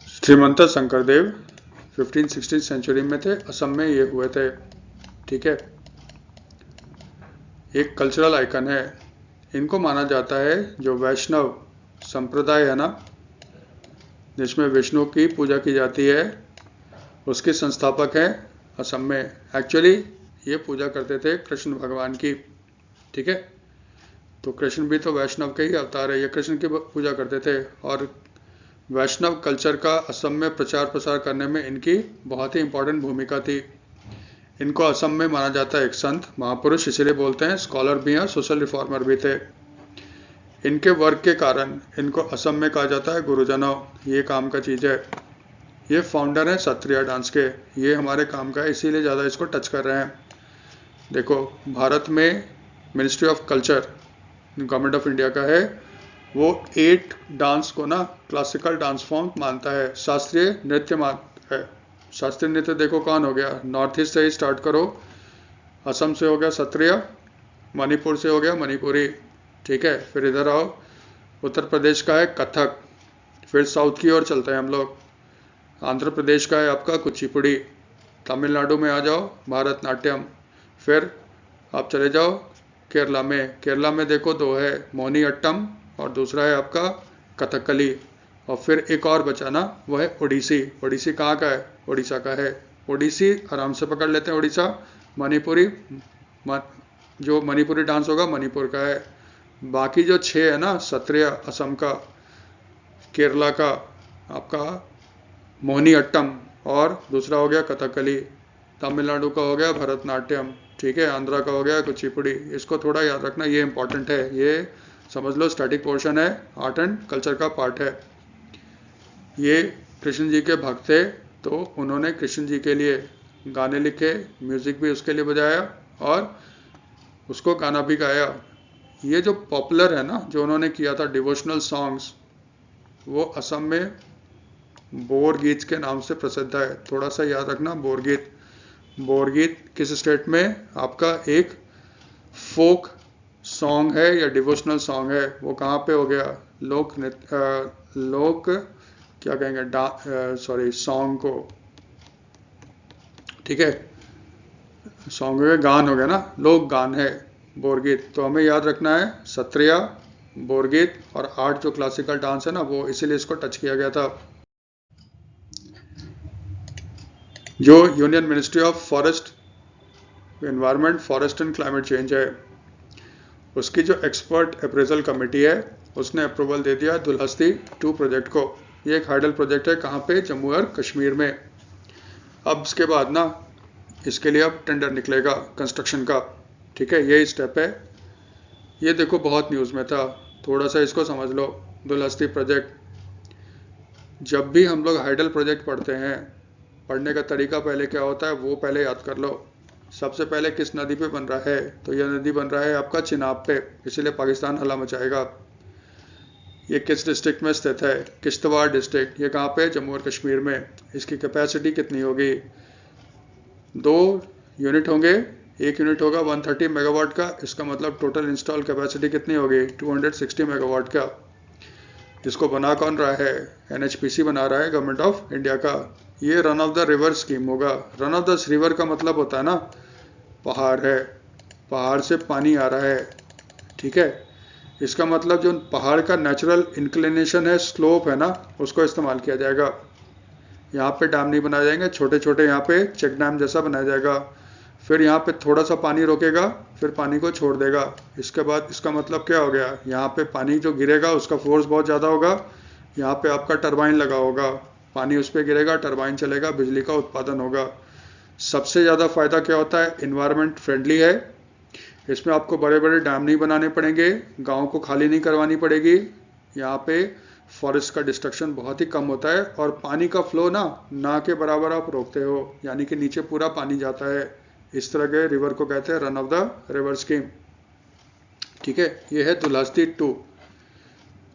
श्रीमंता शंकर देव 15th-16th सेंचुरी में थे, असम में ये हुए थे। ठीक है, एक कल्चरल आइकन है। इनको माना जाता है जो वैष्णव संप्रदाय है ना, जिसमें विष्णु की पूजा की जाती है, उसके संस्थापक हैं असम में। एक्चुअली ये पूजा करते थे कृष्ण भगवान की। ठीक है, तो कृष्ण भी तो वैष्णव के ही अवतार है, ये कृष्ण की पूजा करते थे और वैष्णव कल्चर का असम में प्रचार प्रसार करने में इनकी बहुत ही इंपॉर्टेंट भूमिका थी। इनको असम में माना जाता है एक संत महापुरुष, इसीलिए बोलते हैं, स्कॉलर भी हैं, सोशल रिफॉर्मर भी थे। इनके वर्क के कारण इनको असम में कहा जाता है गुरुजनों। ये काम का चीज़ है। ये फाउंडर हैं सत्रिया डांस के, ये हमारे काम का है, इसीलिए ज़्यादा इसको टच कर रहे हैं। देखो भारत में ministry of culture government of India का है, वो 8 डांस को ना क्लासिकल डांस फॉर्म मानता है, शास्त्रीय नृत्य मानता है। शास्त्रीय नृत्य देखो कौन हो गया, नॉर्थ ईस्ट से ही स्टार्ट करो, असम से हो गया सत्रिय, मणिपुर से हो गया मणिपुरी, ठीक है। फिर इधर आओ, उत्तर प्रदेश का है कथक, फिर साउथ की ओर चलते हैं हम लोग, आंध्र प्रदेश का है आपका कुचिपुड़ी, तमिलनाडु में आ जाओ भारतनाट्यम, फिर आप चले जाओ केरला में, केरला में देखो 2 है, मोहिनीअट्टम और दूसरा है आपका कथकली, और फिर एक और बचा ना, वो है ओडिसी। ओडिसी कहाँ का है, उड़ीसा का है। ओडिसी आराम से पकड़ लेते हैं, उड़ीसा। मणिपुरी, जो मणिपुरी डांस होगा मणिपुर का है। बाकी जो 6 है ना, सत्रिय असम का, केरला का आपका मोहिनीअट्टम, और दूसरा हो गया कथकली, तमिलनाडु का हो गया भरतनाट्यम, ठीक है, आंध्रा का हो गया कुचिपुड़ी। इसको थोड़ा याद रखना, ये इंपॉर्टेंट है, ये समझ लो स्टैटिक पोर्शन है, आर्ट एंड कल्चर का पार्ट है। ये कृष्ण जी के भक्त थे, तो उन्होंने कृष्ण जी के लिए गाने लिखे, म्यूजिक भी उसके लिए बजाया और उसको गाना भी गाया। ये जो पॉपुलर है ना, जो उन्होंने किया था डिवोशनल सॉन्ग्स, वो असम में बोर गीत के नाम से प्रसिद्ध है। थोड़ा सा याद रखना, बोर गीत किस स्टेट में, आपका एक फोक सॉन्ग है या डिवोशनल सॉन्ग है, वो कहाँ पे हो गया, लोक लोक क्या कहेंगे, सॉरी सॉन्ग को, ठीक है, सॉन्ग में गान हो गया ना, लोक गान है बोरगीत। तो हमें याद रखना है सत्रिया, बोरगीत और 8 जो क्लासिकल डांस है ना, वो इसीलिए इसको टच किया गया था। जो union ministry of forest environment, forest and climate change है, उसकी जो एक्सपर्ट अप्रेजल कमेटी है, उसने अप्रूवल दे दिया दुलहस्ती 2 प्रोजेक्ट को। ये एक हाइडल प्रोजेक्ट है, कहाँ पे, जम्मू और कश्मीर में। अब इसके बाद ना, इसके लिए अब टेंडर निकलेगा कंस्ट्रक्शन का, ठीक है, यही स्टेप है। ये देखो बहुत न्यूज़ में था, थोड़ा सा इसको समझ लो। दुलहस्ती प्रोजेक्ट, जब भी हम लोग हाइडल प्रोजेक्ट पढ़ते हैं, पढ़ने का तरीका पहले क्या होता है वो पहले याद कर लो। सबसे पहले किस नदी पे बन रहा है, तो यह नदी बन रहा है आपका चिनाब पे, इसीलिए पाकिस्तान हल्ला मचाएगा। ये किस डिस्ट्रिक्ट में स्थित है, किश्तवाड़ डिस्ट्रिक्ट। ये कहाँ पे, जम्मू और कश्मीर में। इसकी कैपेसिटी कितनी होगी, 2 यूनिट होंगे, एक यूनिट होगा 130 मेगावाट का, इसका मतलब टोटल इंस्टॉल कैपेसिटी कितनी होगी, 260 मेगावाट का। इसको बना कौन रहा है, NHPC बना रहा है, गवर्नमेंट ऑफ इंडिया का। ये run of the river scheme होगा। रन ऑफ द रिवर का मतलब होता है ना, पहाड़ है, पहाड़ से पानी आ रहा है, ठीक है। इसका मतलब जो पहाड़ का नेचुरल इंक्लिनेशन है, स्लोप है ना, उसको इस्तेमाल किया जाएगा। यहाँ पे डैम नहीं बनाए जाएंगे, छोटे छोटे यहाँ पे चेक डैम जैसा बनाया जाएगा। फिर यहाँ पे थोड़ा सा पानी रोकेगा, फिर पानी को छोड़ देगा। इसके बाद इसका मतलब क्या हो गया, यहाँ पे पानी जो गिरेगा उसका फोर्स बहुत ज़्यादा होगा, यहाँ पे आपका टरबाइन लगा होगा, पानी उस पर गिरेगा, टरबाइन चलेगा, बिजली का उत्पादन होगा। सबसे ज़्यादा फ़ायदा क्या होता है, इन्वायरमेंट फ्रेंडली है, इसमें आपको बड़े बड़े डैम नहीं बनाने पड़ेंगे, गाँव को खाली नहीं करवानी पड़ेगी, यहाँ पे फॉरेस्ट का डिस्ट्रक्शन बहुत ही कम होता है, और पानी का फ्लो ना के बराबर आप रोकते हो, यानी कि नीचे पूरा पानी जाता है। इस तरह के रिवर को कहते हैं run of the river scheme, ठीक है। ये है दुलहस्ती 2।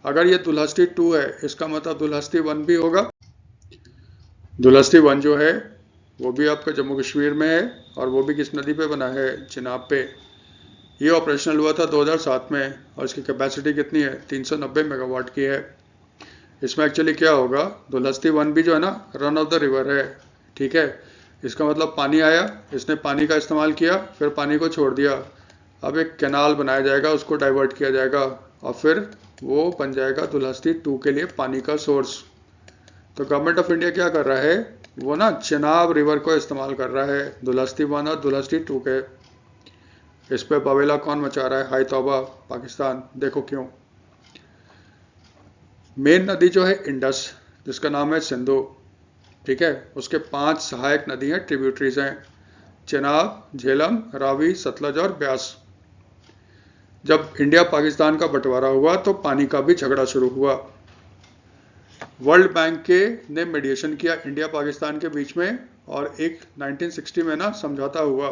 अगर ये दुलहस्ती 2 है, इसका मतलब दुलहस्ती 1 भी होगा। दुलहस्ती 1 जो है वो भी आपका जम्मू कश्मीर में है, और वो भी किस नदी पे बना है, चिनाब पे। ये ऑपरेशनल हुआ था 2007 में, और इसकी कैपेसिटी कितनी है, 390 मेगावाट की है। इसमें एक्चुअली क्या होगा, दुलहस्ती 1 भी जो है ना, रन ऑफ द रिवर है, ठीक है। इसका मतलब पानी आया, इसने पानी का इस्तेमाल किया, फिर पानी को छोड़ दिया। अब एक कैनाल बनाया जाएगा, उसको डाइवर्ट किया जाएगा, और फिर वो बन जाएगा दुलहस्ती 2 के लिए पानी का सोर्स। तो गवर्नमेंट ऑफ इंडिया क्या कर रहा है, वो ना चिनाब रिवर को इस्तेमाल कर रहा है दुलहस्ती 1 और दुलहस्ती 2 के। इस पे बवेला कौन मचा रहा है, हाय तौबा, पाकिस्तान। देखो क्यों। मेन नदी जो है इंडस, जिसका नाम है सिंधु, ठीक है, उसके 5 सहायक नदी हैं, ट्रिब्यूटरीज हैं, चेनाब, झेलम, रावी, सतलज और ब्यास। जब इंडिया पाकिस्तान का बंटवारा हुआ तो पानी का भी झगड़ा शुरू हुआ। वर्ल्ड बैंक के ने मीडिएशन किया इंडिया पाकिस्तान के बीच में, और एक 1960 में ना समझौता हुआ।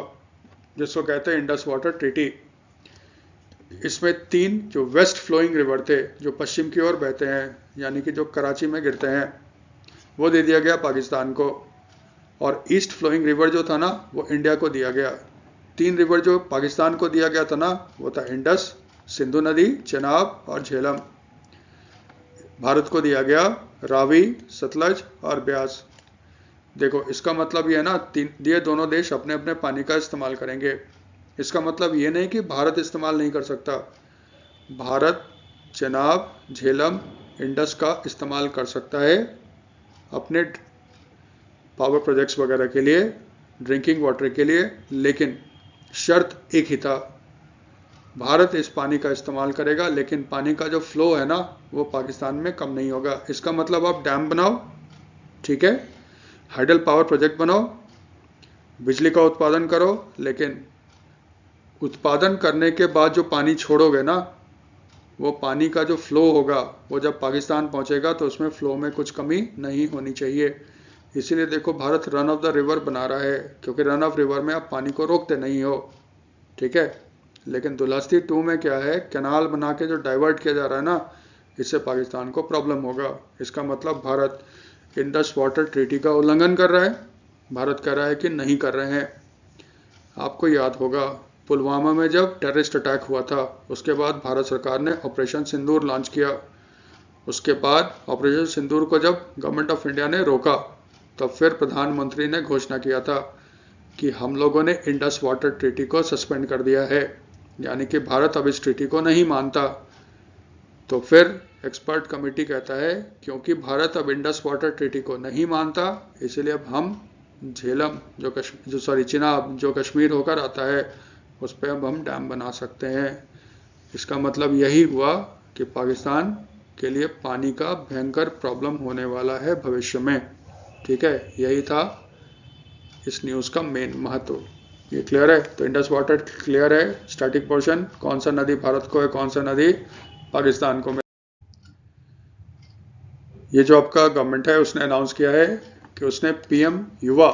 जिसको कहते हैं इंडस वाटर ट्रीटी। इसमें 3 जो वेस्ट फ्लोइंग रिवर थे, जो पश्चिम की ओर बहते हैं, यानी कि जो कराची में गिरते हैं, वो दे दिया गया पाकिस्तान को। और ईस्ट फ्लोइंग रिवर जो था ना, वो इंडिया को दिया गया। 3 रिवर जो पाकिस्तान को दिया गया था ना, वो था इंडस, सिंधु नदी, चेनाब और झेलम। भारत को दिया गया रावी, सतलज और ब्यास। देखो इसका मतलब ये है ना, ये दोनों देश अपने अपने पानी का इस्तेमाल करेंगे। इसका मतलब ये नहीं कि भारत इस्तेमाल नहीं कर सकता। भारत चेनाब, झेलम, इंडस का इस्तेमाल कर सकता है अपने पावर प्रोजेक्ट्स वगैरह के लिए, ड्रिंकिंग वाटर के लिए, लेकिन शर्त एक ही था, भारत इस पानी का इस्तेमाल करेगा, लेकिन पानी का जो फ्लो है ना, वो पाकिस्तान में कम नहीं होगा। इसका मतलब आप डैम बनाओ, ठीक है, हाइडल पावर प्रोजेक्ट बनाओ, बिजली का उत्पादन करो, लेकिन उत्पादन करने के बाद जो पानी छोड़ोगे ना, वो पानी का जो फ्लो होगा, वो जब पाकिस्तान पहुंचेगा तो उसमें फ्लो में कुछ कमी नहीं होनी चाहिए। इसीलिए देखो Bharat run of the river बना रहा है, क्योंकि रन ऑफ रिवर में आप पानी को रोकते नहीं हो, ठीक है। लेकिन दुलास्ती 2 में क्या है, कैनाल बना के जो डाइवर्ट किया जा रहा है ना, इससे पाकिस्तान को प्रॉब्लम होगा। इसका मतलब भारत इंडस वाटर ट्रीटी का उल्लंघन कर रहा है। भारत कह रहा है कि नहीं कर रहे हैं। आपको याद होगा पुलवामा में जब टेररिस्ट अटैक हुआ था, उसके बाद भारत सरकार ने ऑपरेशन सिंदूर लॉन्च किया। उसके बाद ऑपरेशन सिंदूर को जब गवर्नमेंट ऑफ इंडिया ने रोका, तब फिर प्रधानमंत्री ने घोषणा किया था कि हम लोगों ने इंडस वाटर ट्रीटी को सस्पेंड कर दिया है, यानी कि भारत अब इस ट्रीटी को नहीं मानता। तो फिर एक्सपर्ट कमेटी कहता है क्योंकि भारत अब इंडस वाटर ट्रीटी को नहीं मानता, इसलिए अब हम झेलम चिनाब जो कश्मीर होकर आता है, उस पर अब हम डैम बना सकते हैं। इसका मतलब यही हुआ कि पाकिस्तान के लिए पानी का भयंकर प्रॉब्लम होने वाला है भविष्य में, ठीक है। यही था इस न्यूज़ का मेन महत्व। ये क्लियर है? तो इंडस वाटर क्लियर है, स्टैटिक पोर्शन, कौन सा नदी भारत को है, कौन सा नदी पाकिस्तान को। ये जो आपका गवर्नमेंट है उसने अनाउंस किया है कि उसने पीएम युवा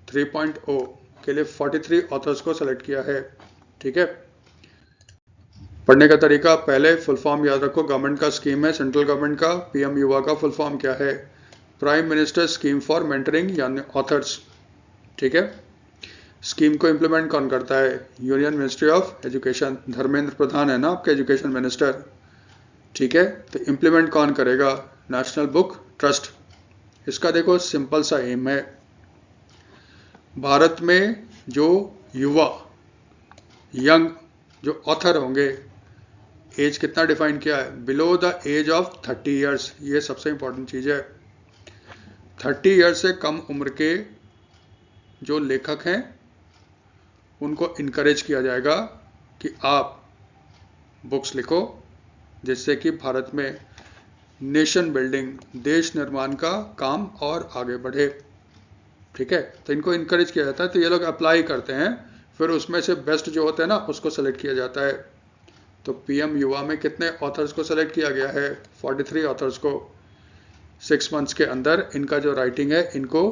3.0 के लिए 43 ऑथर्स को सेलेक्ट किया है, ठीक है। पढ़ने का तरीका, पहले फुल फॉर्म याद रखो, गवर्नमेंट का स्कीम है, सेंट्रल गवर्नमेंट का। पीएम युवा का फुल फॉर्म क्या है? Prime minister scheme for mentoring यानी ऑथर्स, ठीक है। स्कीम को इम्प्लीमेंट कौन करता है? Union ministry of education, Dharmendra Pradhan है ना आपके एजुकेशन मिनिस्टर, ठीक है। तो इम्प्लीमेंट कौन करेगा? National book trust. इसका देखो सिंपल सा एम है, भारत में जो युवा यंग जो ऑथर होंगे, एज कितना डिफाइन किया है? Below the age of 30 years. ये सबसे इंपॉर्टेंट चीज़ है। 30 ईयर्स से कम उम्र के जो लेखक हैं उनको इनकरेज किया जाएगा कि आप बुक्स लिखो, जिससे कि भारत में नेशन बिल्डिंग, देश निर्माण का काम और आगे बढ़े, ठीक है। तो इनको इनकरेज किया जाता है। तो ये लोग अप्लाई करते हैं, फिर उसमें से बेस्ट जो होते हैं ना उसको सेलेक्ट किया जाता है। तो पीएम युवा में कितने ऑथर्स को सेलेक्ट किया गया है? 43 ऑथर्स को। 6 मंथ्स के अंदर इनका जो राइटिंग है इनको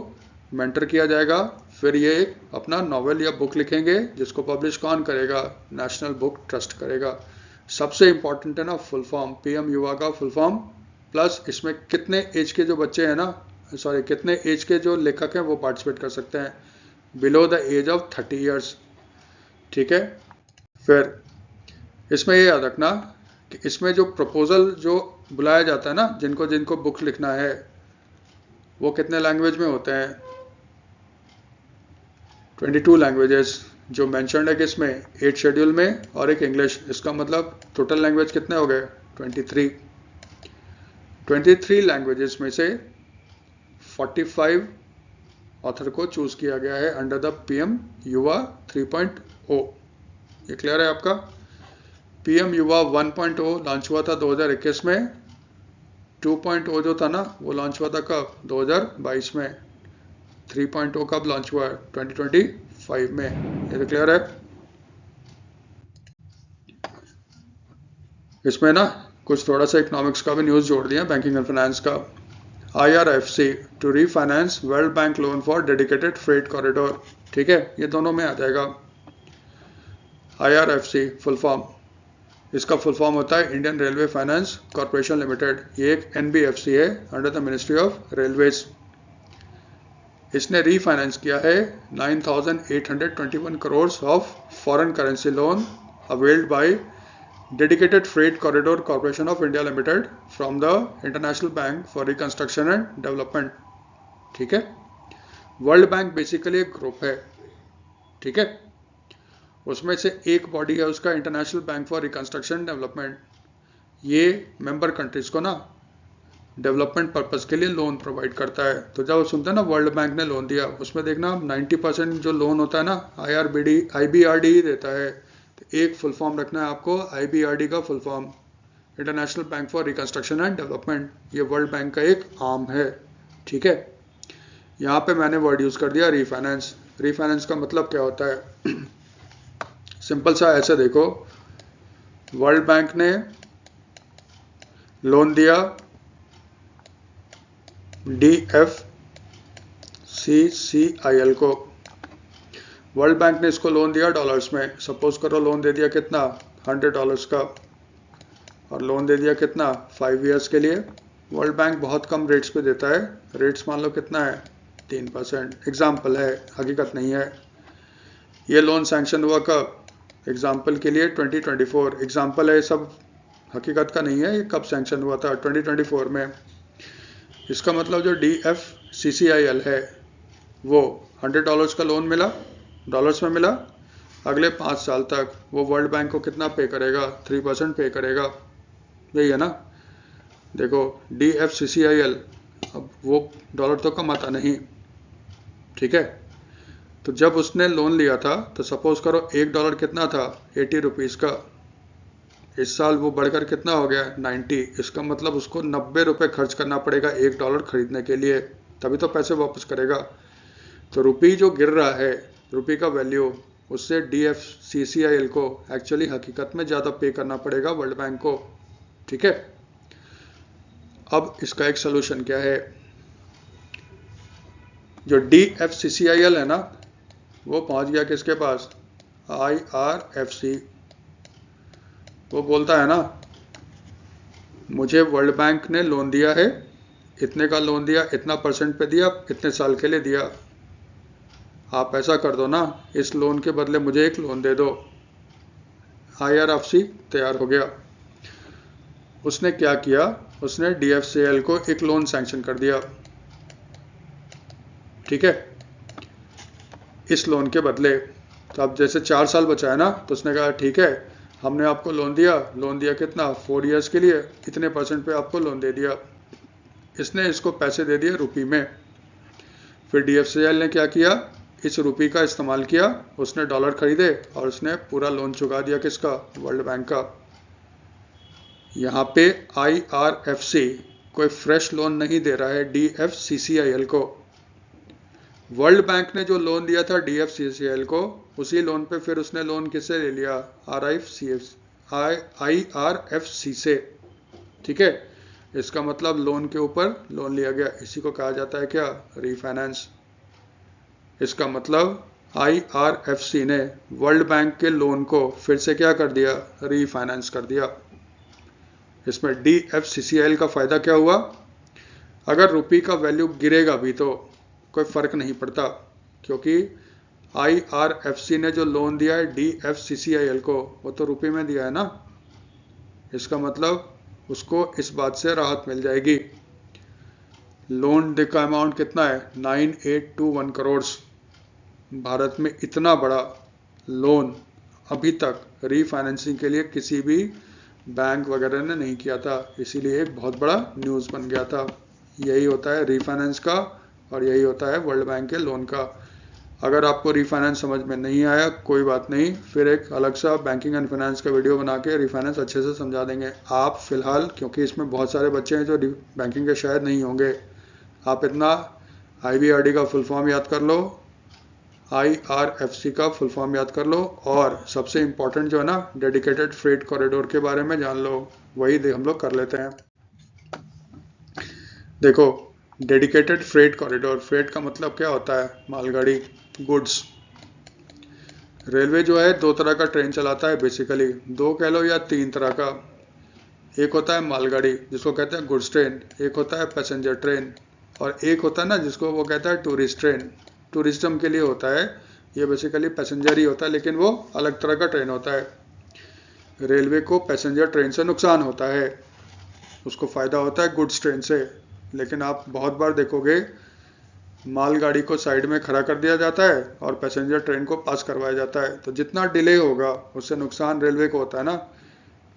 मेंटर किया जाएगा। फिर ये एक अपना नॉवेल या बुक लिखेंगे, जिसको पब्लिश कौन करेगा? नेशनल बुक ट्रस्ट करेगा। सबसे इंपॉर्टेंट है ना फुल फॉर्म, पीएम युवा का फुल फॉर्म, प्लस इसमें कितने एज के जो बच्चे हैं ना, सॉरी कितने एज के जो लेखक हैं वो पार्टिसिपेट कर सकते हैं? Below the age of 30 years, ठीक है। फिर इसमें ये याद रखना कि इसमें जो प्रपोजल जो बुलाया जाता है ना, जिनको जिनको बुक लिखना है, वो कितने लैंग्वेज में होते हैं? 22 लैंग्वेजेस जो मैंशनड है किसमें? 8 शेड्यूल में और एक इंग्लिश। इसका मतलब टोटल लैंग्वेज कितने हो गए? 23 लैंग्वेजेस में से 45 ऑथर को चूज किया गया है अंडर द पीएम युवा 3.0। ये क्लियर है आपका? पीएम युवा 1.0 लॉन्च हुआ था 2021 में। 2.0 जो था ना वो लॉन्च हुआ था कब? 2022 में। 3.0 कब लॉन्च हुआ है? 2025 में। ये तो क्लियर है? इसमें ना कुछ थोड़ा सा इकोनॉमिक्स का भी न्यूज़ जोड़ दिया, बैंकिंग एंड फाइनेंस का। IRFC to refinance world bank loan for dedicated freight corridor, ठीक है। ये दोनों में आ जाएगा। IRFC फुल फॉर्म, इसका फुल फॉर्म होता है Indian railway finance corporation limited. ये एक NBFC है under the ministry of railways. इसने रीफाइनेंस किया है 9,821 crore of foreign currency loan availed by dedicated freight corridor corporation of India limited from the international bank for reconstruction and development. ठीक है, world bank basically एक group है, ठीक है, उसमें से एक बॉडी है उसका international bank for reconstruction development. ये मेंबर कंट्रीज को ना डेवलपमेंट पर्पस के लिए लोन प्रोवाइड करता है। तो जब सुनते हैं ना वर्ल्ड बैंक ने लोन दिया, उसमें देखना 90% जो लोन होता है ना IBRD देता है। तो एक फुल फॉर्म रखना है आपको, IBRD का full form international bank for reconstruction and development. ये वर्ल्ड बैंक का एक आर्म है, ठीक है। यहाँ पे मैंने वर्ड यूज कर दिया रीफाइनेंस। रीफाइनेंस का मतलब क्या होता है? सिंपल सा ऐसे देखो, वर्ल्ड बैंक ने लोन दिया DFCCIL को। वर्ल्ड बैंक ने इसको लोन दिया डॉलर्स में। सपोज करो लोन दे दिया कितना, $100 का, और लोन दे दिया कितना, 5 ईयर्स के लिए। वर्ल्ड बैंक बहुत कम रेट्स पे देता है। रेट्स मान लो कितना है, 3%। एग्जाम्पल है, हकीकत नहीं है। ये लोन सैंक्शन हुआ कब? एग्जाम्पल के लिए 2024। एग्जाम्पल है, सब हकीकत का नहीं है। ये कब सैंक्शन हुआ था? 2024 में। इसका मतलब जो DFCCIL है वो $100 का लोन मिला, डॉलर्स में मिला। अगले 5 साल तक वो वर्ल्ड बैंक को कितना पे करेगा? 3% पे करेगा। यही है ना। देखो DFCCIL, अब वो डॉलर तो कमाता नहीं, ठीक है। तो जब उसने लोन लिया था तो सपोज करो $1 कितना था, 80 रुपीज़ का। इस साल वो बढ़कर कितना हो गया, 90। इसका मतलब उसको 90 रुपये खर्च करना पड़ेगा $1 खरीदने के लिए, तभी तो पैसे वापस करेगा। तो रुपी जो गिर रहा है, रुपी का वैल्यू, उससे DFCCIL को एक्चुअली हकीकत में ज़्यादा पे करना पड़ेगा वर्ल्ड बैंक को, ठीक है। अब इसका एक सोल्यूशन क्या है? जो DFCCIL है ना, वो पहुंच गया किसके पास? IRFC। वो बोलता है ना, मुझे वर्ल्ड बैंक ने लोन दिया है, इतने का लोन दिया, इतना % पे दिया, इतने साल के लिए दिया। आप ऐसा कर दो ना, इस लोन के बदले मुझे एक लोन दे दो। IRFC तैयार हो गया। उसने क्या किया? उसने DFCL को एक लोन सैंक्शन कर दिया, ठीक है, इस लोन के बदले। तो अब जैसे 4 साल बचा है ना, तो उसने कहा ठीक है, हमने आपको लोन दिया कितना, 4 ईयर्स के लिए, इतने % पे आपको लोन दे दिया। इसने इसको पैसे दे दिए रुपी में। फिर DFCL ने क्या किया? इस रुपी का इस्तेमाल किया, उसने डॉलर खरीदे और उसने पूरा लोन चुका दिया किसका? वर्ल्ड बैंक का। यहाँ पे IRFC कोई फ्रेश लोन नहीं दे रहा है DFCCIL को। वर्ल्ड बैंक ने जो लोन दिया था DFCCIL को, उसी लोन पे फिर उसने लोन किससे ले लिया? IRFC से, ठीक है। इसका मतलब लोन के ऊपर लोन लिया गया। इसी को कहा जाता है क्या? रीफाइनेंस। इसका मतलब IRFC ने वर्ल्ड बैंक के लोन को फिर से क्या कर दिया? रीफाइनेंस कर दिया। इसमें DFCCIL का फायदा क्या हुआ? अगर रुपी का वैल्यू गिरेगा भी तो कोई फर्क नहीं पड़ता, क्योंकि IRFC ने जो लोन दिया है DFCCIL को, वो तो रुपये में दिया है ना। इसका मतलब उसको इस बात से राहत मिल जाएगी। लोन का अमाउंट कितना है? 9821 करोड़। भारत में इतना बड़ा लोन अभी तक रीफाइनेंसिंग के लिए किसी भी बैंक वगैरह ने नहीं किया था, इसीलिए एक बहुत बड़ा न्यूज़ बन गया था। यही होता है रीफाइनेंस का, और यही होता है वर्ल्ड बैंक के लोन का। अगर आपको रीफाइनेंस समझ में नहीं आया, कोई बात नहीं, फिर एक अलग सा बैंकिंग एंड फाइनेंस का वीडियो बना के रीफाइनेंस अच्छे से समझा देंगे। आप फिलहाल, क्योंकि इसमें बहुत सारे बच्चे हैं जो बैंकिंग के शायद नहीं होंगे, आप इतना IBRD का फुल फॉर्म याद कर लो, IRFC का फुल फॉर्म याद कर लो, और सबसे इम्पोर्टेंट जो है ना, डेडिकेटेड फ्रेट कॉरिडोर के बारे में जान लो। वही हम लोग कर लेते हैं। देखो, डेडिकेटेड फ्रेट कॉरिडोर, फ्रेट का मतलब क्या होता है? मालगाड़ी, गुड्स। रेलवे जो है दो तरह का ट्रेन चलाता है बेसिकली, दो कह लो या तीन तरह का। एक होता है मालगाड़ी जिसको कहते हैं गुड्स ट्रेन, एक होता है पैसेंजर ट्रेन, और एक होता है ना जिसको वो कहता है टूरिस्ट ट्रेन, टूरिज्म के लिए होता है। ये बेसिकली पैसेंजर ही होता है लेकिन वो अलग तरह का ट्रेन होता है। रेलवे को पैसेंजर ट्रेन से नुकसान होता है, उसको फ़ायदा होता है गुड्स ट्रेन से। लेकिन आप बहुत बार देखोगे मालगाड़ी को साइड में खड़ा कर दिया जाता है और पैसेंजर ट्रेन को पास करवाया जाता है, तो जितना डिले होगा उससे नुकसान रेलवे को होता है ना।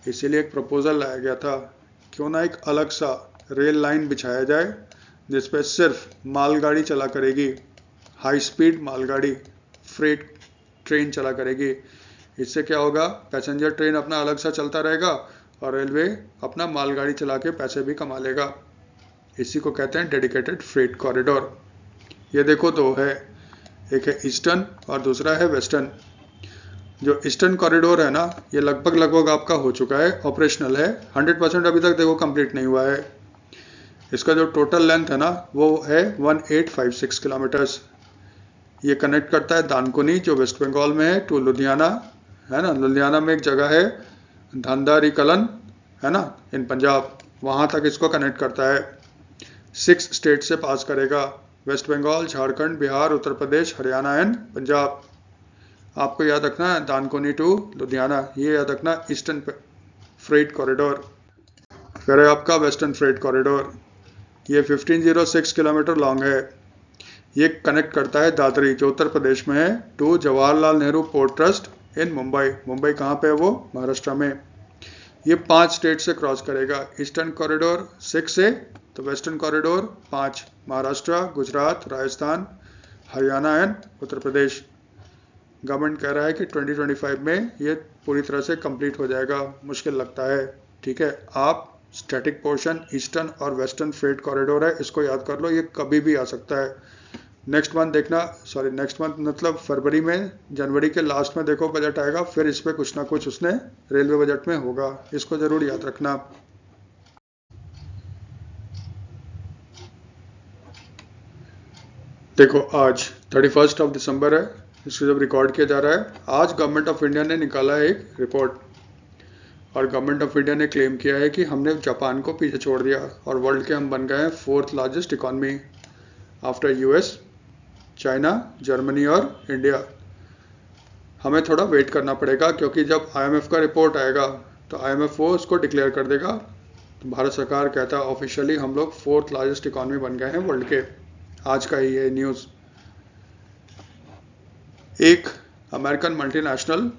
इसीलिए एक प्रपोजल लाया गया था, क्यों ना एक अलग सा रेल लाइन बिछाया जाए जिस पे सिर्फ मालगाड़ी चला करेगी, हाई स्पीड मालगाड़ी, फ्रेट ट्रेन चला करेगी। इससे क्या होगा, पैसेंजर ट्रेन अपना अलग सा चलता रहेगा और रेलवे अपना मालगाड़ी चला के पैसे भी कमा लेगा। इसी को कहते हैं डेडिकेटेड फ्रेट कॉरिडोर। ये देखो दो है, एक है ईस्टर्न और दूसरा है वेस्टर्न। जो ईस्टर्न कॉरिडोर है ना, ये लगभग आपका हो चुका है, ऑपरेशनल है। 100% अभी तक देखो कंप्लीट नहीं हुआ है। इसका जो टोटल लेंथ है ना वो है 1856 किलोमीटर्स। ये कनेक्ट करता है दानकुनी जो वेस्ट बंगाल में है टू लुधियाना, है ना। लुधियाना में एक जगह है धंधारीकलन, है ना, इन पंजाब, वहाँ तक इसको कनेक्ट करता है। 6 स्टेट से पास करेगा, वेस्ट बंगाल, झारखंड, बिहार, उत्तर प्रदेश, हरियाणा एंड पंजाब। आपको याद रखना है दानकुनी टू लुधियाना, ये याद रखना ईस्टर्न फ्रेट कॉरिडोर। फिर है आपका वेस्टर्न फ्रेट कॉरिडोर, ये 1506 किलोमीटर लॉन्ग है। ये कनेक्ट करता है दादरी जो उत्तर प्रदेश में है to Jawaharlal Nehru port trust in Mumbai. Mumbai कहाँ पे है वो, महाराष्ट्र में। ये 5 स्टेट से क्रॉस करेगा, ईस्टर्न कॉरिडोर 6 से, तो western corridor 5, Maharashtra, Gujarat, Rajasthan, Haryana and Uttar Pradesh. Government कह रहा है कि 2025 में ये पूरी तरह से कंप्लीट हो जाएगा, मुश्किल लगता है। ठीक है, आप स्टैटिक पोर्शन ईस्टर्न और वेस्टर्न फ्रेट कॉरिडोर है, इसको याद कर लो, ये कभी भी आ सकता है। नेक्स्ट मंथ देखना, सॉरी नेक्स्ट मंथ मतलब फरवरी में, जनवरी के लास्ट में देखो बजट आएगा, फिर इस पर कुछ ना कुछ उसने रेलवे बजट में होगा, इसको जरूर याद रखना। देखो आज 31 दिसंबर है, इसको जब रिकॉर्ड किया जा रहा है, आज गवर्नमेंट ऑफ इंडिया ने निकाला है एक रिपोर्ट, और गवर्नमेंट ऑफ इंडिया ने क्लेम किया है कि हमने जापान को पीछे छोड़ दिया और वर्ल्ड के हम बन गए हैं 4th largest economy after US, China, Germany और इंडिया। हमें थोड़ा वेट करना पड़ेगा क्योंकि जब आईएमएफ का रिपोर्ट आएगा तो आईएमएफ वो उसको डिक्लेयर कर देगा। तो भारत सरकार कहता है ऑफिशियली हम लोग 4th लार्जेस्ट इकॉनमी बन गए हैं वर्ल्ड के। आज का ही ये न्यूज़। एक अमेरिकन मल्टीनेशनल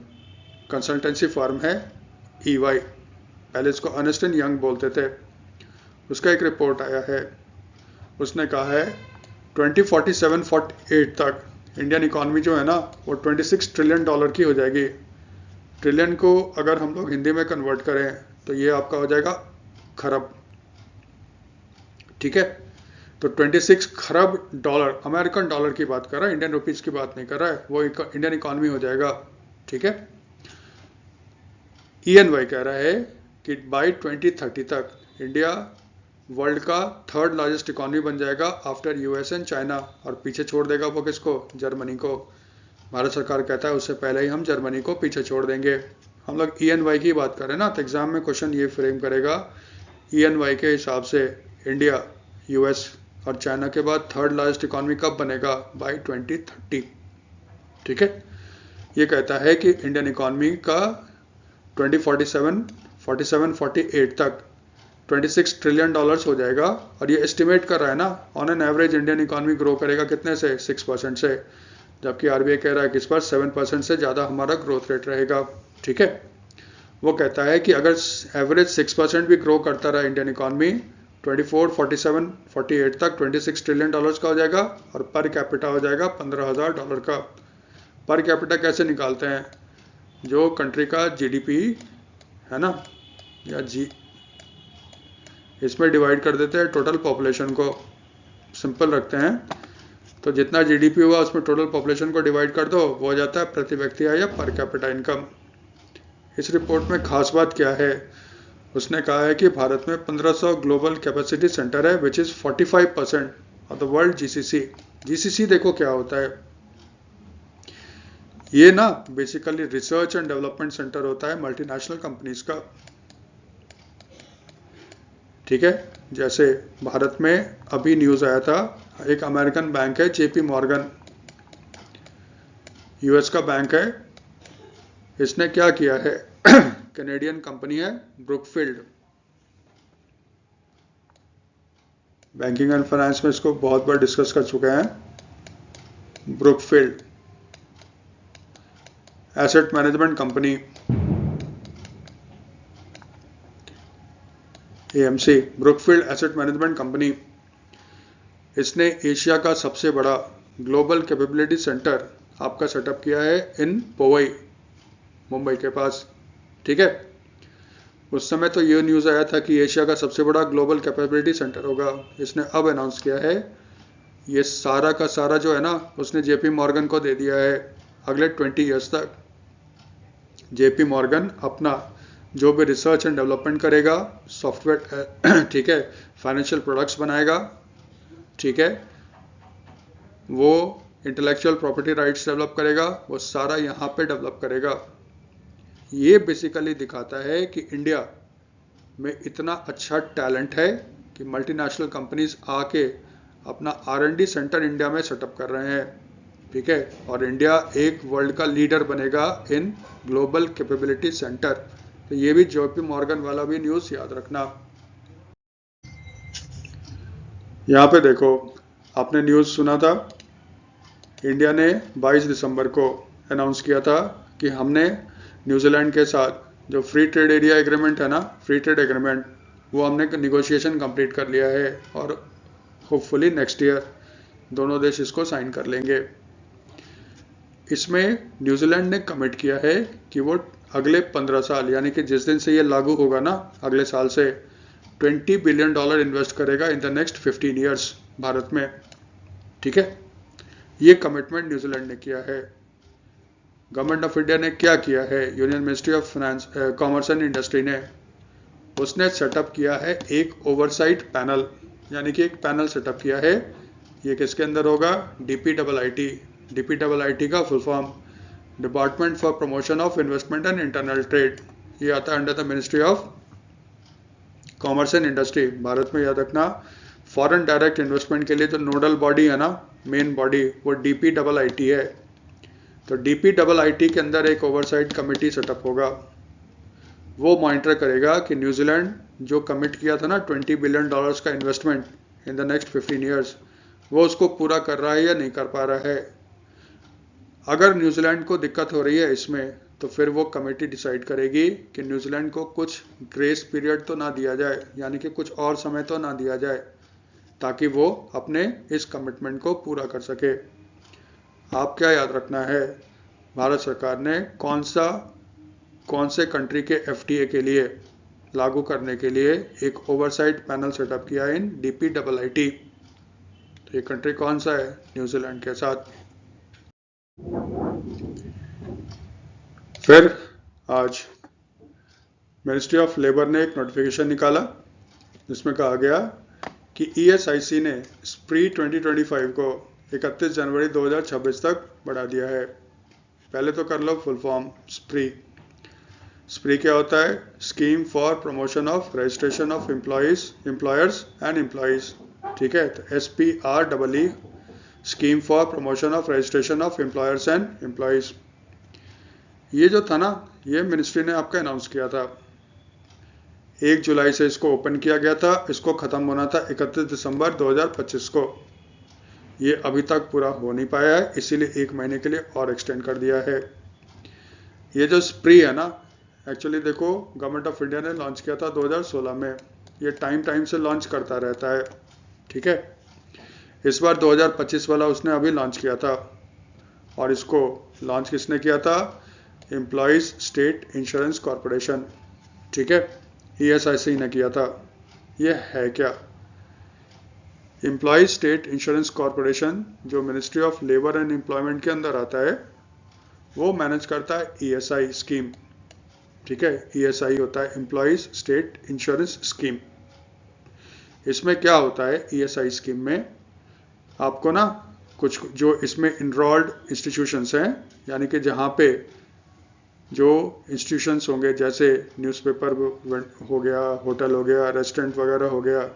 कंसल्टेंसी फर्म है EY, पहले इसको अर्नेस्ट एंड यंग बोलते थे, उसका एक रिपोर्ट आया है। उसने कहा है 2047-48 तक इंडियन इकॉनमी जो है ना वो $26 ट्रिलियन की हो जाएगी। ट्रिलियन को अगर हम लोग हिंदी में कन्वर्ट करें तो ये आपका हो जाएगा खरब। ठीक है, तो 26 खरब डॉलर, अमेरिकन डॉलर की बात कर रहा है, इंडियन रुपीज़ की बात नहीं कर रहा है, वो इंडियन इकॉनमी हो जाएगा। ठीक है, EY कह रहा है कि बाय 2030 तक इंडिया वर्ल्ड का 3rd लार्जेस्ट इकॉनमी बन जाएगा आफ्टर यूएस एंड चाइना, और पीछे छोड़ देगा वो किसको, जर्मनी को। भारत सरकार कहता है उससे पहले ही हम जर्मनी को पीछे छोड़ देंगे। हम लोग EY की बात करें ना तो एग्जाम में क्वेश्चन ये फ्रेम करेगा, EY के हिसाब से इंडिया यूएस और चाइना के बाद 3rd लार्जेस्ट इकॉनमी कब बनेगा, बाय 2030। ठीक है, ये कहता है कि इंडियन इकॉनमी का 2047-48 तक $26 ट्रिलियन हो जाएगा, और ये एस्टिमेट कर रहा है ना, on an average Indian economy grow करेगा कितने से, 6% से, जबकि RBI कह रहा है कि इस पर 7% से ज़्यादा हमारा ग्रोथ रेट रहेगा। ठीक है, वो कहता है कि अगर एवरेज 6% भी ग्रो करता रहा इंडियन इकॉनमी, 47-48 तक $26 ट्रिलियन का हो जाएगा, और पर कैपिटा हो जाएगा $15,000 का। पर कैपिटा कैसे निकालते हैं, जो कंट्री का GDP है ना, या इसमें डिवाइड कर देते हैं टोटल पॉपुलेशन को, सिंपल रखते हैं, तो जितना GDP हुआ उसमें टोटल पॉपुलेशन को डिवाइड कर दो, वो हो जाता है प्रति व्यक्ति आय या पर कैपिटा इनकम। इस रिपोर्ट में खास बात क्या है, उसने कहा है कि भारत में 1500 ग्लोबल कैपेसिटी सेंटर है, which is 45% of the world GCC। GCC देखो क्या होता है, ये ना basically research and development centre होता है मल्टीनेशनल कंपनीज का, ठीक है। जैसे भारत में अभी न्यूज़ आया था, एक अमेरिकन बैंक है जेपी मॉर्गन, यूएस का बैंक है, इसने क्या किया है कैनेडियन कंपनी है ब्रुकफील्ड, बैंकिंग एंड फाइनेंस में इसको बहुत बार डिस्कस कर चुके हैं। Brookfield asset management company, AMC, Brookfield asset management company, इसने एशिया का सबसे बड़ा ग्लोबल कैपेबिलिटी सेंटर आपका सेटअप किया है इन पोवई, मुंबई के पास, ठीक है। उस समय तो ये न्यूज़ आया था कि एशिया का सबसे बड़ा ग्लोबल कैपेबिलिटी सेंटर होगा, इसने अब अनाउंस किया है ये सारा का सारा जो है ना उसने जेपी मॉर्गन को दे दिया है अगले 20 ईयर्स तक। जेपी मॉर्गन अपना जो भी रिसर्च एंड डेवलपमेंट करेगा, सॉफ्टवेयर ठीक है, फाइनेंशियल प्रोडक्ट्स बनाएगा, ठीक है, वो इंटेलेक्चुअल प्रॉपर्टी राइट्स डेवलप करेगा, वो सारा यहाँ पे डेवलप करेगा। ये बेसिकली दिखाता है कि इंडिया में इतना अच्छा टैलेंट है कि मल्टीनेशनल कंपनीज आके अपना R&D सेंटर इंडिया में सेटअप कर रहे हैं, ठीक है, और इंडिया एक वर्ल्ड का लीडर बनेगा इन ग्लोबल कैपेबिलिटी सेंटर। तो ये भी जेपी मॉर्गन वाला भी न्यूज़ याद रखना। यहाँ पे देखो, आपने न्यूज़ सुना था, इंडिया ने 22 दिसंबर को अनाउंस किया था कि हमने न्यूजीलैंड के साथ जो फ्री ट्रेड एरिया एग्रीमेंट है ना, फ्री ट्रेड एग्रीमेंट, वो हमने निगोशिएशन कंप्लीट कर लिया है और होपफुली नेक्स्ट ईयर दोनों देश इसको साइन कर लेंगे। इसमें न्यूजीलैंड ने कमिट किया है कि वो अगले 15 साल, यानी कि जिस दिन से ये लागू होगा ना अगले साल से, $20 बिलियन इन्वेस्ट करेगा in the next 15 years Bharat में, ठीक है। ये कमिटमेंट न्यूजीलैंड ने किया है। गवर्नमेंट ऑफ इंडिया ने क्या किया है, union ministry of finance, commerce and industry ने, उसने सेटअप किया है एक ओवरसाइट पैनल, यानी कि एक पैनल सेटअप किया है। ये किसके अंदर होगा, DPIIT, DPIIT का full form department for promotion of investment and internal trade, ये आता है under the ministry of commerce and industry. Bharat में याद रखना, फॉरेन डायरेक्ट इन्वेस्टमेंट के लिए जो नोडल बॉडी है ना, मेन बॉडी, वो DPIIT है। तो DPIIT के अंदर एक ओवरसाइट कमेटी सेटअप होगा, वो मॉनिटर करेगा कि न्यूजीलैंड जो कमिट किया था ना $20 बिलियन का investment in the next 15 years, वो उसको पूरा कर रहा है या नहीं कर पा रहा है। अगर न्यूजीलैंड को दिक्कत हो रही है इसमें, तो फिर वो कमेटी डिसाइड करेगी कि न्यूजीलैंड को कुछ ग्रेस पीरियड तो ना दिया जाए, यानी कि कुछ और समय तो ना दिया जाए, ताकि वो अपने इस कमिटमेंट को पूरा कर सके। आप क्या याद रखना है, भारत सरकार ने कौन से कंट्री के FTA के लिए लागू करने के लिए एक ओवरसाइट पैनल सेटअप किया इन DPIIT। तो ये कंट्री कौन सा है, न्यूजीलैंड के साथ। फिर आज मिनिस्ट्री ऑफ लेबर ने एक नोटिफिकेशन निकाला जिसमें कहा गया कि ESIC ने स्प्री 2025 को 31 जनवरी 2026 तक बढ़ा दिया है। पहले तो कर लो फुल फॉर्म स्प्री। स्प्री क्या होता है, scheme for promotion of registration of employers and employees, ठीक है। तो SPREE, scheme for promotion of registration of employers and employees. ये जो था ना, ये मिनिस्ट्री ने आपका अनाउंस किया था, 1 जुलाई से इसको ओपन किया गया था, इसको ख़त्म होना था 31 दिसंबर 2025 को। ये अभी तक पूरा हो नहीं पाया है, इसीलिए 1 महीने के लिए और एक्सटेंड कर दिया है। ये जो स्प्री है ना, एक्चुअली देखो गवर्नमेंट ऑफ इंडिया ने लॉन्च किया था 2016 में, ये टाइम से लॉन्च करता रहता है, ठीक है। इस बार 2025 वाला उसने अभी लॉन्च किया था, और इसको लॉन्च किसने किया था, एम्प्लॉयज़ स्टेट इंश्योरेंस कॉरपोरेशन, ठीक है, ESIC ने किया था। ये है क्या, एम्प्लॉयज़ स्टेट इंश्योरेंस कॉरपोरेशन जो ministry of labour and employment के अंदर आता है, वो मैनेज करता है ESI स्कीम, ठीक है। ESI होता है एम्प्लॉयज़ स्टेट इंश्योरेंस स्कीम। इसमें क्या होता है, ESI स्कीम में आपको ना कुछ जो इसमें इनरोल्ड इंस्टीट्यूशंस हैं, यानी कि जहाँ पे जो इंस्टीट्यूशंस होंगे जैसे न्यूज़पेपर हो गया, होटल हो गया, रेस्टोरेंट वगैरह हो गया,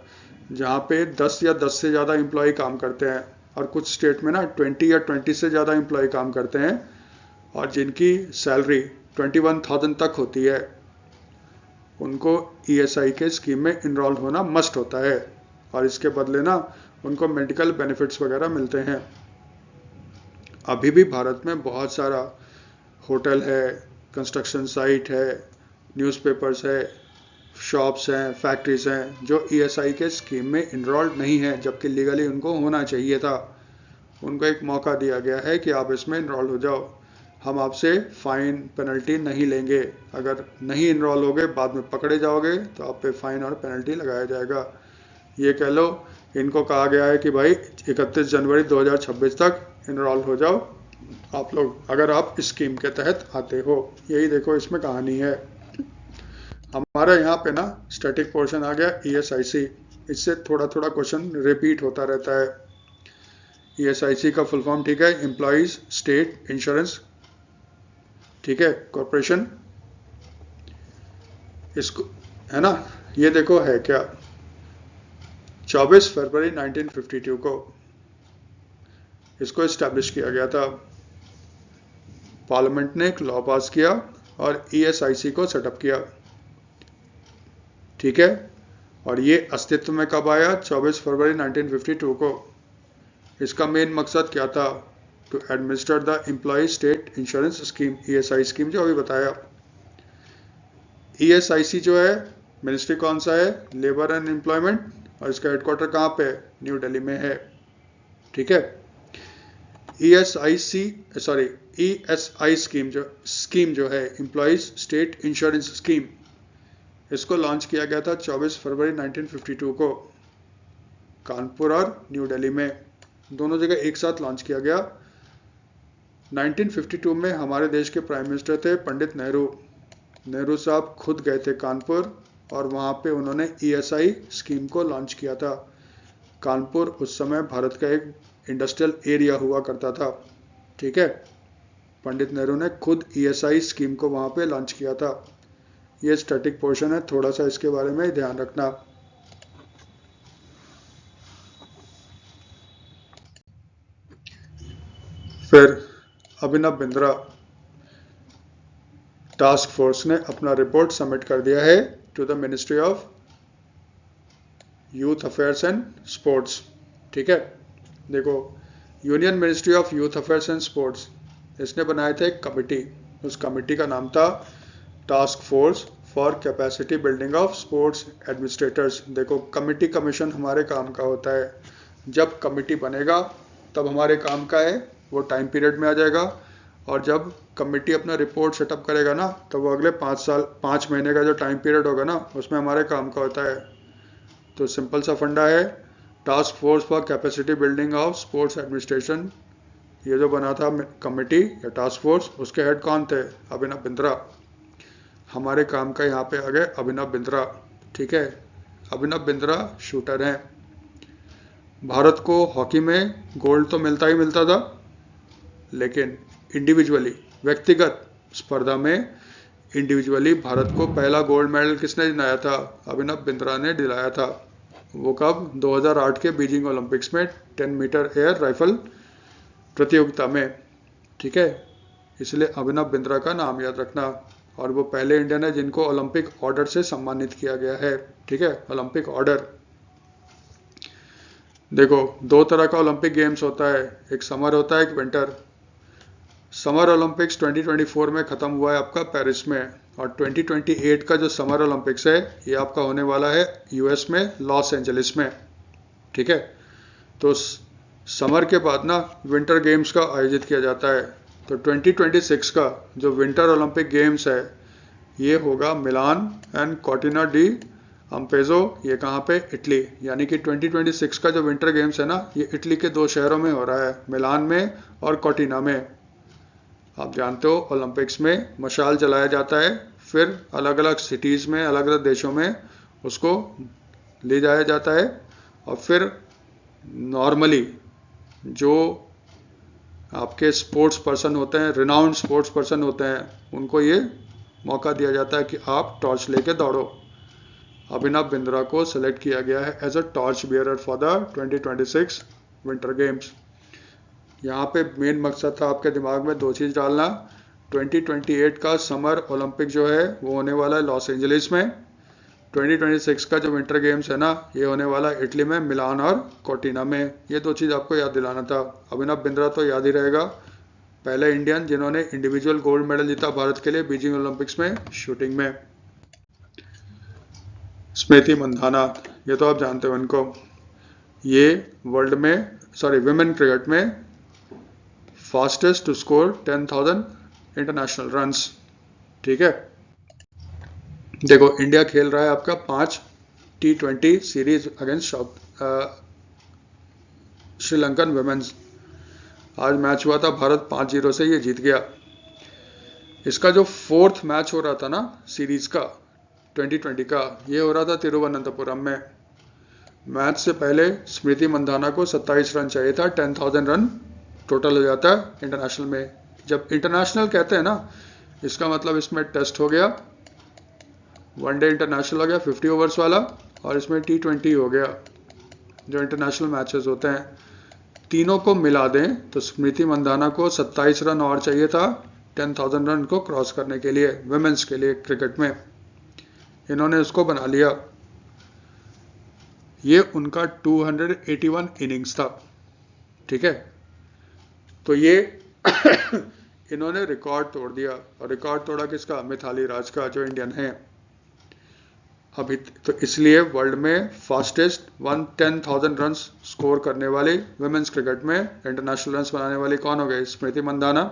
जहाँ पे 10 या 10 से ज़्यादा एम्प्लॉय काम करते हैं, और कुछ स्टेट में ना 20 या 20 से ज़्यादा एम्प्लॉय काम करते हैं, और जिनकी सैलरी 21,000 तक होती है, उनको ESI के स्कीम में इनरोल होना मस्ट होता है, और इसके बदले ना उनको मेडिकल बेनिफिट्स वगैरह मिलते हैं। अभी भी भारत में बहुत सारा होटल है, कंस्ट्रक्शन साइट है, न्यूज़पेपर्स है, शॉप्स हैं, फैक्ट्रीज हैं जो ESI के स्कीम में इनरोल्ड नहीं है, जबकि लीगली उनको होना चाहिए था। उनको एक मौका दिया गया है कि आप इसमें इनरोल हो जाओ, हम आपसे फाइन पेनल्टी नहीं लेंगे, अगर नहीं इनरोल होगे बाद में पकड़े जाओगे तो आप पे फाइन और पेनल्टी लगाया जाएगा। ये कह लो इनको कहा गया है कि भाई 31 जनवरी 2026 तक इनरोल हो जाओ आप लोग, अगर आप इस स्कीम के तहत आते हो। यही देखो इसमें कहानी है। हमारा यहाँ पे ना स्टैटिक पोर्शन आ गया ESIC, इससे थोड़ा थोड़ा क्वेश्चन रिपीट होता रहता है। ESIC का फुल फॉर्म ठीक है, एम्प्लॉइज स्टेट इंश्योरेंस, ठीक है, कॉर्पोरेशन, इसको है ना। ये देखो है क्या, 24 फरवरी 1952 को इसको इस्टेब्लिश किया गया था। पार्लियामेंट ने एक लॉ पास किया और ESIC को सेटअप किया, ठीक है। और ये अस्तित्व में कब आया, 24 फरवरी 1952 को। इसका मेन मकसद क्या था, to administer the employ state insurance scheme, ESI scheme जो अभी बताया। ESIC जो है मिनिस्ट्री कौन सा है, लेबर एंड एम्प्लॉयमेंट, और इसका हेडक्वार्टर कहाँ पे, न्यू दिल्ली में है, ठीक है। ESI स्कीम जो है एम्प्लॉयज स्टेट इंश्योरेंस स्कीम, इसको लॉन्च किया गया था 24 फरवरी 1952 को, कानपुर और न्यू दिल्ली में, दोनों जगह एक साथ लॉन्च किया गया। 1952 में हमारे देश के प्राइम मिनिस्टर थे पंडित नेहरू साहब खुद गए थे कानपुर, और वहाँ पे उन्होंने ESI स्कीम को लॉन्च किया था। कानपुर उस समय भारत का एक इंडस्ट्रियल एरिया हुआ करता था, ठीक है। पंडित नेहरू ने खुद ESI स्कीम को वहाँ पे लॉन्च किया था। ये स्टैटिक पोर्शन है, थोड़ा सा इसके बारे में ध्यान रखना। फिर अभिनव बिंद्रा टास्क फोर्स ने अपना रिपोर्ट सबमिट कर दिया है to the ministry of youth affairs and sports, ठीक है। देखो union ministry of youth affairs and sports, इसने बनाए थे एक कमिटी, उस कमिटी का नाम था task force for capacity building of sports administrators. देखो कमिटी कमीशन हमारे काम का होता है, जब कमिटी बनेगा तब हमारे काम का है, वो टाइम पीरियड में आ जाएगा, और जब कमिटी अपना रिपोर्ट सेटअप करेगा ना, तो वो अगले 5 महीने का जो टाइम पीरियड होगा ना, उसमें हमारे काम का होता है। तो सिंपल सा फंडा है, task force for capacity building of sports administration, ये जो बना था कमेटी या टास्क फोर्स, उसके हेड कौन थे, अभिनव बिंद्रा। हमारे काम का यहाँ पे आ गए अभिनव बिंद्रा, ठीक है। अभिनव बिंद्रा शूटर हैं। भारत को हॉकी में गोल्ड तो मिलता ही मिलता था, लेकिन इंडिविजुअली व्यक्तिगत स्पर्धा में इंडिविजुअली भारत को पहला गोल्ड मेडल किसने दिलाया था, अभिनव बिंद्रा ने दिलाया था। वो कब, 2008 के बीजिंग ओलंपिक्स में 10 मीटर एयर राइफल प्रतियोगिता में, ठीक है। इसलिए अभिनव बिंद्रा का नाम याद रखना। और वो पहले इंडियन है जिनको ओलंपिक ऑर्डर से सम्मानित किया गया है, ठीक है, ओलंपिक ऑर्डर। देखो 2 तरह का ओलंपिक गेम्स होता है, एक समर होता है, एक विंटर। समर ओलंपिक्स 2024 में ख़त्म हुआ है आपका पेरिस में, और 2028 का जो समर ओलंपिक्स है ये आपका होने वाला है US में, लॉस एंजलिस में, ठीक है। तो समर के बाद ना विंटर गेम्स का आयोजित किया जाता है। तो 2026 का जो विंटर ओलंपिक गेम्स है ये होगा मिलान एंड कॉर्टिना डी अम्पेजो, ये कहाँ पे, इटली। यानी कि 2026 का जो विंटर गेम्स है ना, ये इटली के 2 शहरों में हो रहा है, मिलान में और कॉर्टिना में। आप जानते हो ओलंपिक्स में मशाल जलाया जाता है, फिर अलग अलग सिटीज़ में, अलग अलग देशों में उसको ले जाया जाता है, और फिर नॉर्मली जो आपके स्पोर्ट्स पर्सन होते हैं, रिनाउंड स्पोर्ट्स पर्सन होते हैं, उनको ये मौका दिया जाता है कि आप टॉर्च लेके दौड़ो। अभिनव बिंद्रा को सेलेक्ट किया गया है as a torch bearer for the 2026 winter games. यहाँ पे मेन मकसद था आपके दिमाग में दो चीज़ डालना। 2028 का समर ओलंपिक जो है वो होने वाला है लॉस एंजलिस में। 2026 का जो विंटर गेम्स है ना, ये होने वाला है इटली में, मिलान और कोटिना में। ये दो चीज़ आपको याद दिलाना था। अभिनव बिंद्रा तो याद ही रहेगा, पहले इंडियन जिन्होंने इंडिविजुअल गोल्ड मेडल जीता भारत के लिए बीजिंग ओलंपिक्स में शूटिंग में। स्मृति मंधाना, ये तो आप जानते हो इनको, ये वर्ल्ड में विमेन क्रिकेट में fastest to score 10,000 international runs. ठीक है, देखो इंडिया खेल रहा है आपका 5 T20 series against Sri Lankan women's. आज मैच हुआ था, भारत 5-0 से ये जीत गया। इसका जो फोर्थ मैच हो रहा था ना सीरीज का 2020 का, ये हो रहा था तिरुवनंतपुरम में। मैच से पहले स्मृति मंधाना को 27 रन चाहिए था, 10,000 रन टोटल हो जाता है इंटरनेशनल में। जब इंटरनेशनल कहते हैं ना, इसका मतलब इसमें टेस्ट हो गया, वनडे इंटरनेशनल हो गया 50 ओवर्स वाला, और इसमें T20 हो गया जो इंटरनेशनल मैचेस होते हैं। तीनों को मिला दें तो स्मृति मंधाना को 27 रन और चाहिए था 10,000 रन को क्रॉस करने के लिए वुमेन्स के लिए क्रिकेट में। इन्होंने उसको बना लिया। ये उनका 281 इनिंग्स था। ठीक है, तो ये इन्होंने रिकॉर्ड तोड़ दिया। और रिकॉर्ड तोड़ा किसका? मिथाली राज का, जो इंडियन है अभी। तो इसलिए वर्ल्ड में फास्टेस्ट 10,000 रन स्कोर करने वाली वुमेन्स क्रिकेट में इंटरनेशनल रन बनाने वाली कौन हो गई? स्मृति मंधाना।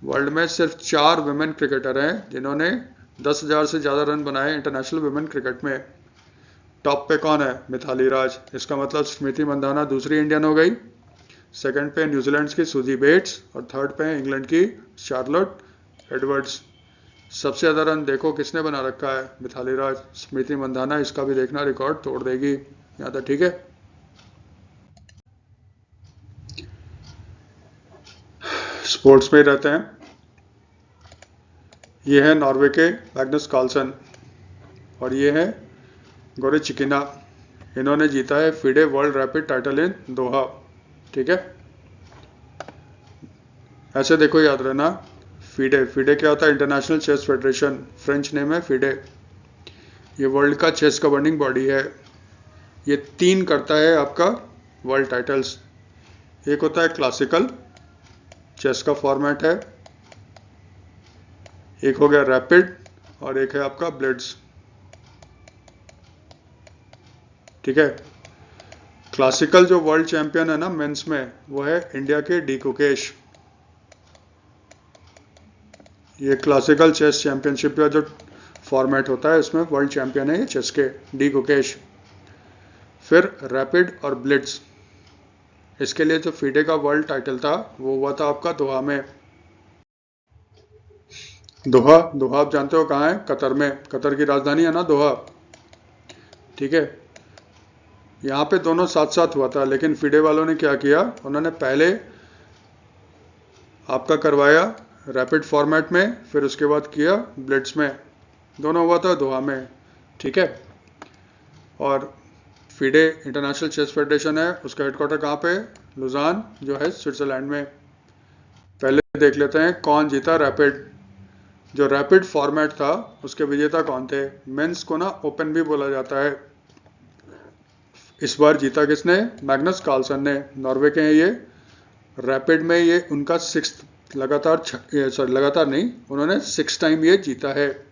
वर्ल्ड में सिर्फ 4 वुमेन क्रिकेटर हैं जिन्होंने 10,000 से ज़्यादा रन बनाए इंटरनेशनल वुमेन क्रिकेट में। टॉप पे कौन है? मिथाली राज। इसका मतलब स्मृति मंधाना दूसरी इंडियन हो गई। सेकंड पे न्यूजीलैंड की सूजी बेट्स, और थर्ड पे इंग्लैंड की शार्लोट एडवर्ड्स। सबसे ज़्यादा रन देखो किसने बना रखा है? मिथाली राज। स्मृति मंधाना इसका भी देखना रिकॉर्ड तोड़ देगी। यहाँ तक ठीक है। स्पोर्ट्स में रहते हैं। ये है नॉर्वे के मैग्नस कार्लसन, और ये है गोरे चिकिना। इन्होंने जीता है FIDE world rapid title in Doha. ठीक है, ऐसे देखो याद रहना। फिडे, फिडे क्या होता है? International chess federation, French name है फिडे। ये वर्ल्ड का चेस गवर्निंग बॉडी है। ये 3 करता है आपका वर्ल्ड टाइटल्स। एक होता है क्लासिकल चेस का फॉर्मेट है, एक हो गया रैपिड, और एक है आपका ब्लिट्ज। ठीक है, क्लासिकल जो वर्ल्ड चैंपियन है ना मेंस में, वो है इंडिया के डी कुकेश। ये क्लासिकल चेस चैंपियनशिप का जो फॉर्मेट होता है उसमें वर्ल्ड चैंपियन है ये चेस के, डी कुकेश। फिर रैपिड और ब्लिट्ज, इसके लिए जो फीडे का वर्ल्ड टाइटल था वो हुआ था आपका दोहा में। दोहा, दोहा आप जानते हो कहाँ है? कतर में। कतर की राजधानी है ना दोहा। ठीक है, यहाँ पे दोनों साथ साथ हुआ था, लेकिन फीडे वालों ने क्या किया, उन्होंने पहले आपका करवाया रैपिड फॉर्मेट में, फिर उसके बाद किया ब्लिट्स में। दोनों हुआ था दोहा में। ठीक है, और फीडे इंटरनेशनल चेस फेडरेशन है, उसका हेडक्वार्टर कहाँ पे? लुजान, जो है स्विट्जरलैंड में। पहले देख लेते हैं कौन जीता रैपिड। जो रैपिड फॉर्मेट था उसके विजेता कौन थे? मेंस को ना ओपन भी बोला जाता है। इस बार जीता किसने? मैग्नस कार्लसन ने, नॉर्वे के हैं ये। रैपिड में ये उनका 6th लगातार नहीं, उन्होंने 6 टाइम ये जीता है।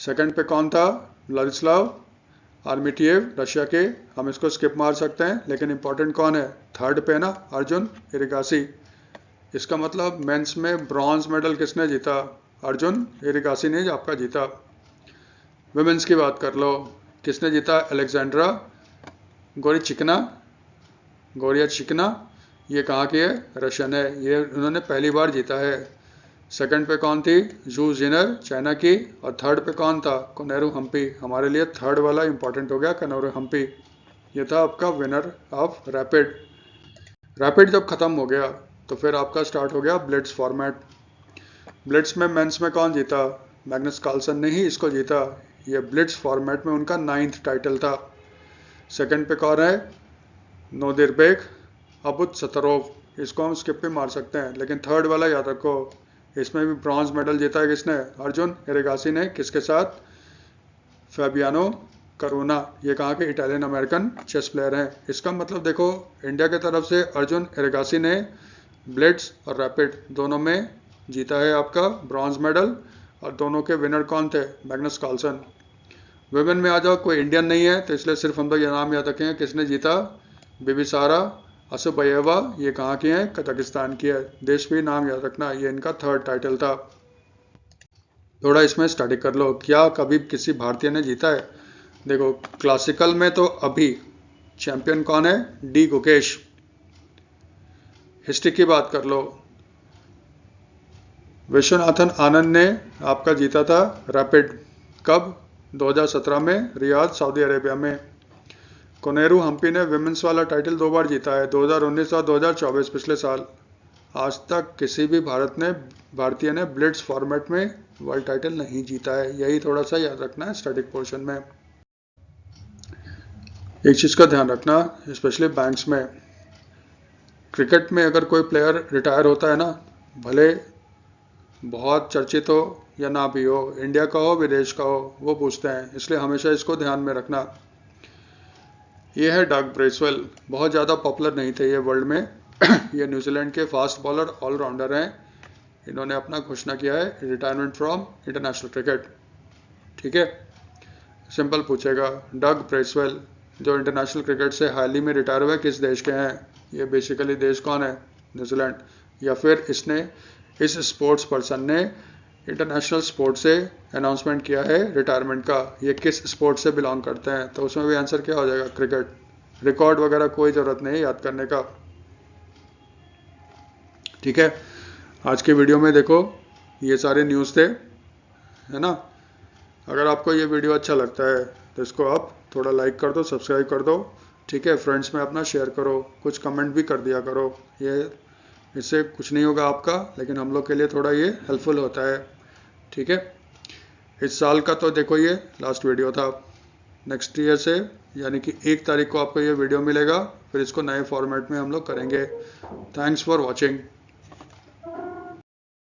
सेकंड पे कौन था? व्लादिस्लाव आर्मिटिएव, रशिया के। हम इसको स्किप मार सकते हैं, लेकिन इंपॉर्टेंट कौन है? थर्ड पे ना अर्जुन इरिगासी। इसका मतलब मेंस में ब्रॉन्ज मेडल किसने जीता? अर्जुन इरिगासी ने आपका जीता। वुमेन्स की बात कर लो, किसने जीता? अलेक्जेंड्रा गोरिया चिकना। ये कहाँ की है? रशियन है। ये उन्होंने पहली बार जीता है। सेकंड पे कौन थी? जू जिनर, चाइना की। और थर्ड पे कौन था? कोनेरू हम्पी। हमारे लिए थर्ड वाला इंपॉर्टेंट हो गया, कोनेरू हम्पी। ये था आपका विनर ऑफ रैपिड। रैपिड जब खत्म हो गया तो फिर आपका स्टार्ट हो गया ब्लिट्स फॉर्मेट। ब्लिट्स में मेंस में कौन जीता? मैग्नस कार्लसन ने ही इसको जीता। ये ब्लिट्स फॉर्मेट में उनका 9th टाइटल था। सेकंड पे कौन है? नोदिरबेक अबुतसतरोव, इसको हम स्किप पे मार सकते हैं, लेकिन थर्ड वाला याद रखो। इसमें भी ब्रॉन्ज मेडल जीता है किसने? अर्जुन एरिगासी ने। किसके साथ? फैबियानो करुना। ये कहाँ के? इटालियन अमेरिकन चेस प्लेयर हैं। इसका मतलब देखो, इंडिया की तरफ से अर्जुन एरिगासी ने ब्लिट्स और रैपिड दोनों में जीता है आपका ब्रॉन्ज मेडल, और दोनों के विनर कौन थे? Magnus Carlsen. वुमेन में आ जाओ, कोई इंडियन नहीं है तो इसलिए सिर्फ हम लोग ये नाम याद रखेंगे किसने जीता? बिबिसारा असुबयेवा। ये कहाँ की है? कजाकिस्तान की है। देश भी नाम याद रखना, ये इनका थर्ड टाइटल था। थोड़ा इसमें स्टडी कर लो, क्या कभी किसी भारतीय ने जीता है? देखो, क्लासिकल में तो अभी चैंपियन कौन है? डी गुकेश। हिस्ट्री की बात कर लो, विश्वनाथन आनंद ने आपका जीता था रैपिड। कब? 2017 में रियाद सऊदी अरेबिया में। कोनेरू हम्पी ने विमेंस वाला टाइटल 2 बार जीता है, 2019 और 2024, पिछले साल। आज तक किसी भी भारतीय ने ब्लिट्स फॉर्मेट में वर्ल्ड टाइटल नहीं जीता है। यही थोड़ा सा याद रखना है स्टैटिक पोर्शन में। एक चीज़ का ध्यान रखना, स्पेशली बैंक्स में, क्रिकेट में अगर कोई प्लेयर रिटायर होता है ना, भले बहुत चर्चित हो या ना भी हो, इंडिया का हो विदेश का हो, वो पूछते हैं, इसलिए हमेशा इसको ध्यान में रखना। ये है डग ब्रेसवेल। बहुत ज़्यादा पॉपुलर नहीं थे ये वर्ल्ड में। ये न्यूजीलैंड के फास्ट बॉलर ऑलराउंडर हैं। इन्होंने अपना घोषणा किया है रिटायरमेंट फ्रॉम इंटरनेशनल क्रिकेट। ठीक है, सिंपल पूछेगा, डग ब्रेसवेल जो इंटरनेशनल क्रिकेट से हाल ही में रिटायर हुए, किस देश के हैं? ये बेसिकली देश कौन है? न्यूजीलैंड। या फिर इस स्पोर्ट्स पर्सन ने इंटरनेशनल स्पोर्ट से अनाउंसमेंट किया है रिटायरमेंट का, ये किस स्पोर्ट से बिलोंग करते हैं? तो उसमें भी आंसर क्या हो जाएगा? क्रिकेट। रिकॉर्ड वगैरह कोई ज़रूरत नहीं याद करने का। ठीक है, आज के वीडियो में देखो ये सारे न्यूज़ थे, है ना। अगर आपको ये वीडियो अच्छा लगता है तो इसको आप थोड़ा लाइक कर दो, सब्सक्राइब कर दो। ठीक है, फ्रेंड्स में अपना शेयर करो, कुछ कमेंट भी कर दिया करो। ये इससे कुछ नहीं होगा आपका, लेकिन हम लोग के लिए थोड़ा ये हेल्पफुल होता है। ठीक है, इस साल का तो देखो ये लास्ट वीडियो था। नेक्स्ट ईयर से यानी कि 1 तारीख को आपको ये वीडियो मिलेगा, फिर इसको नए फॉर्मेट में हम लोग करेंगे। Thanks for watching.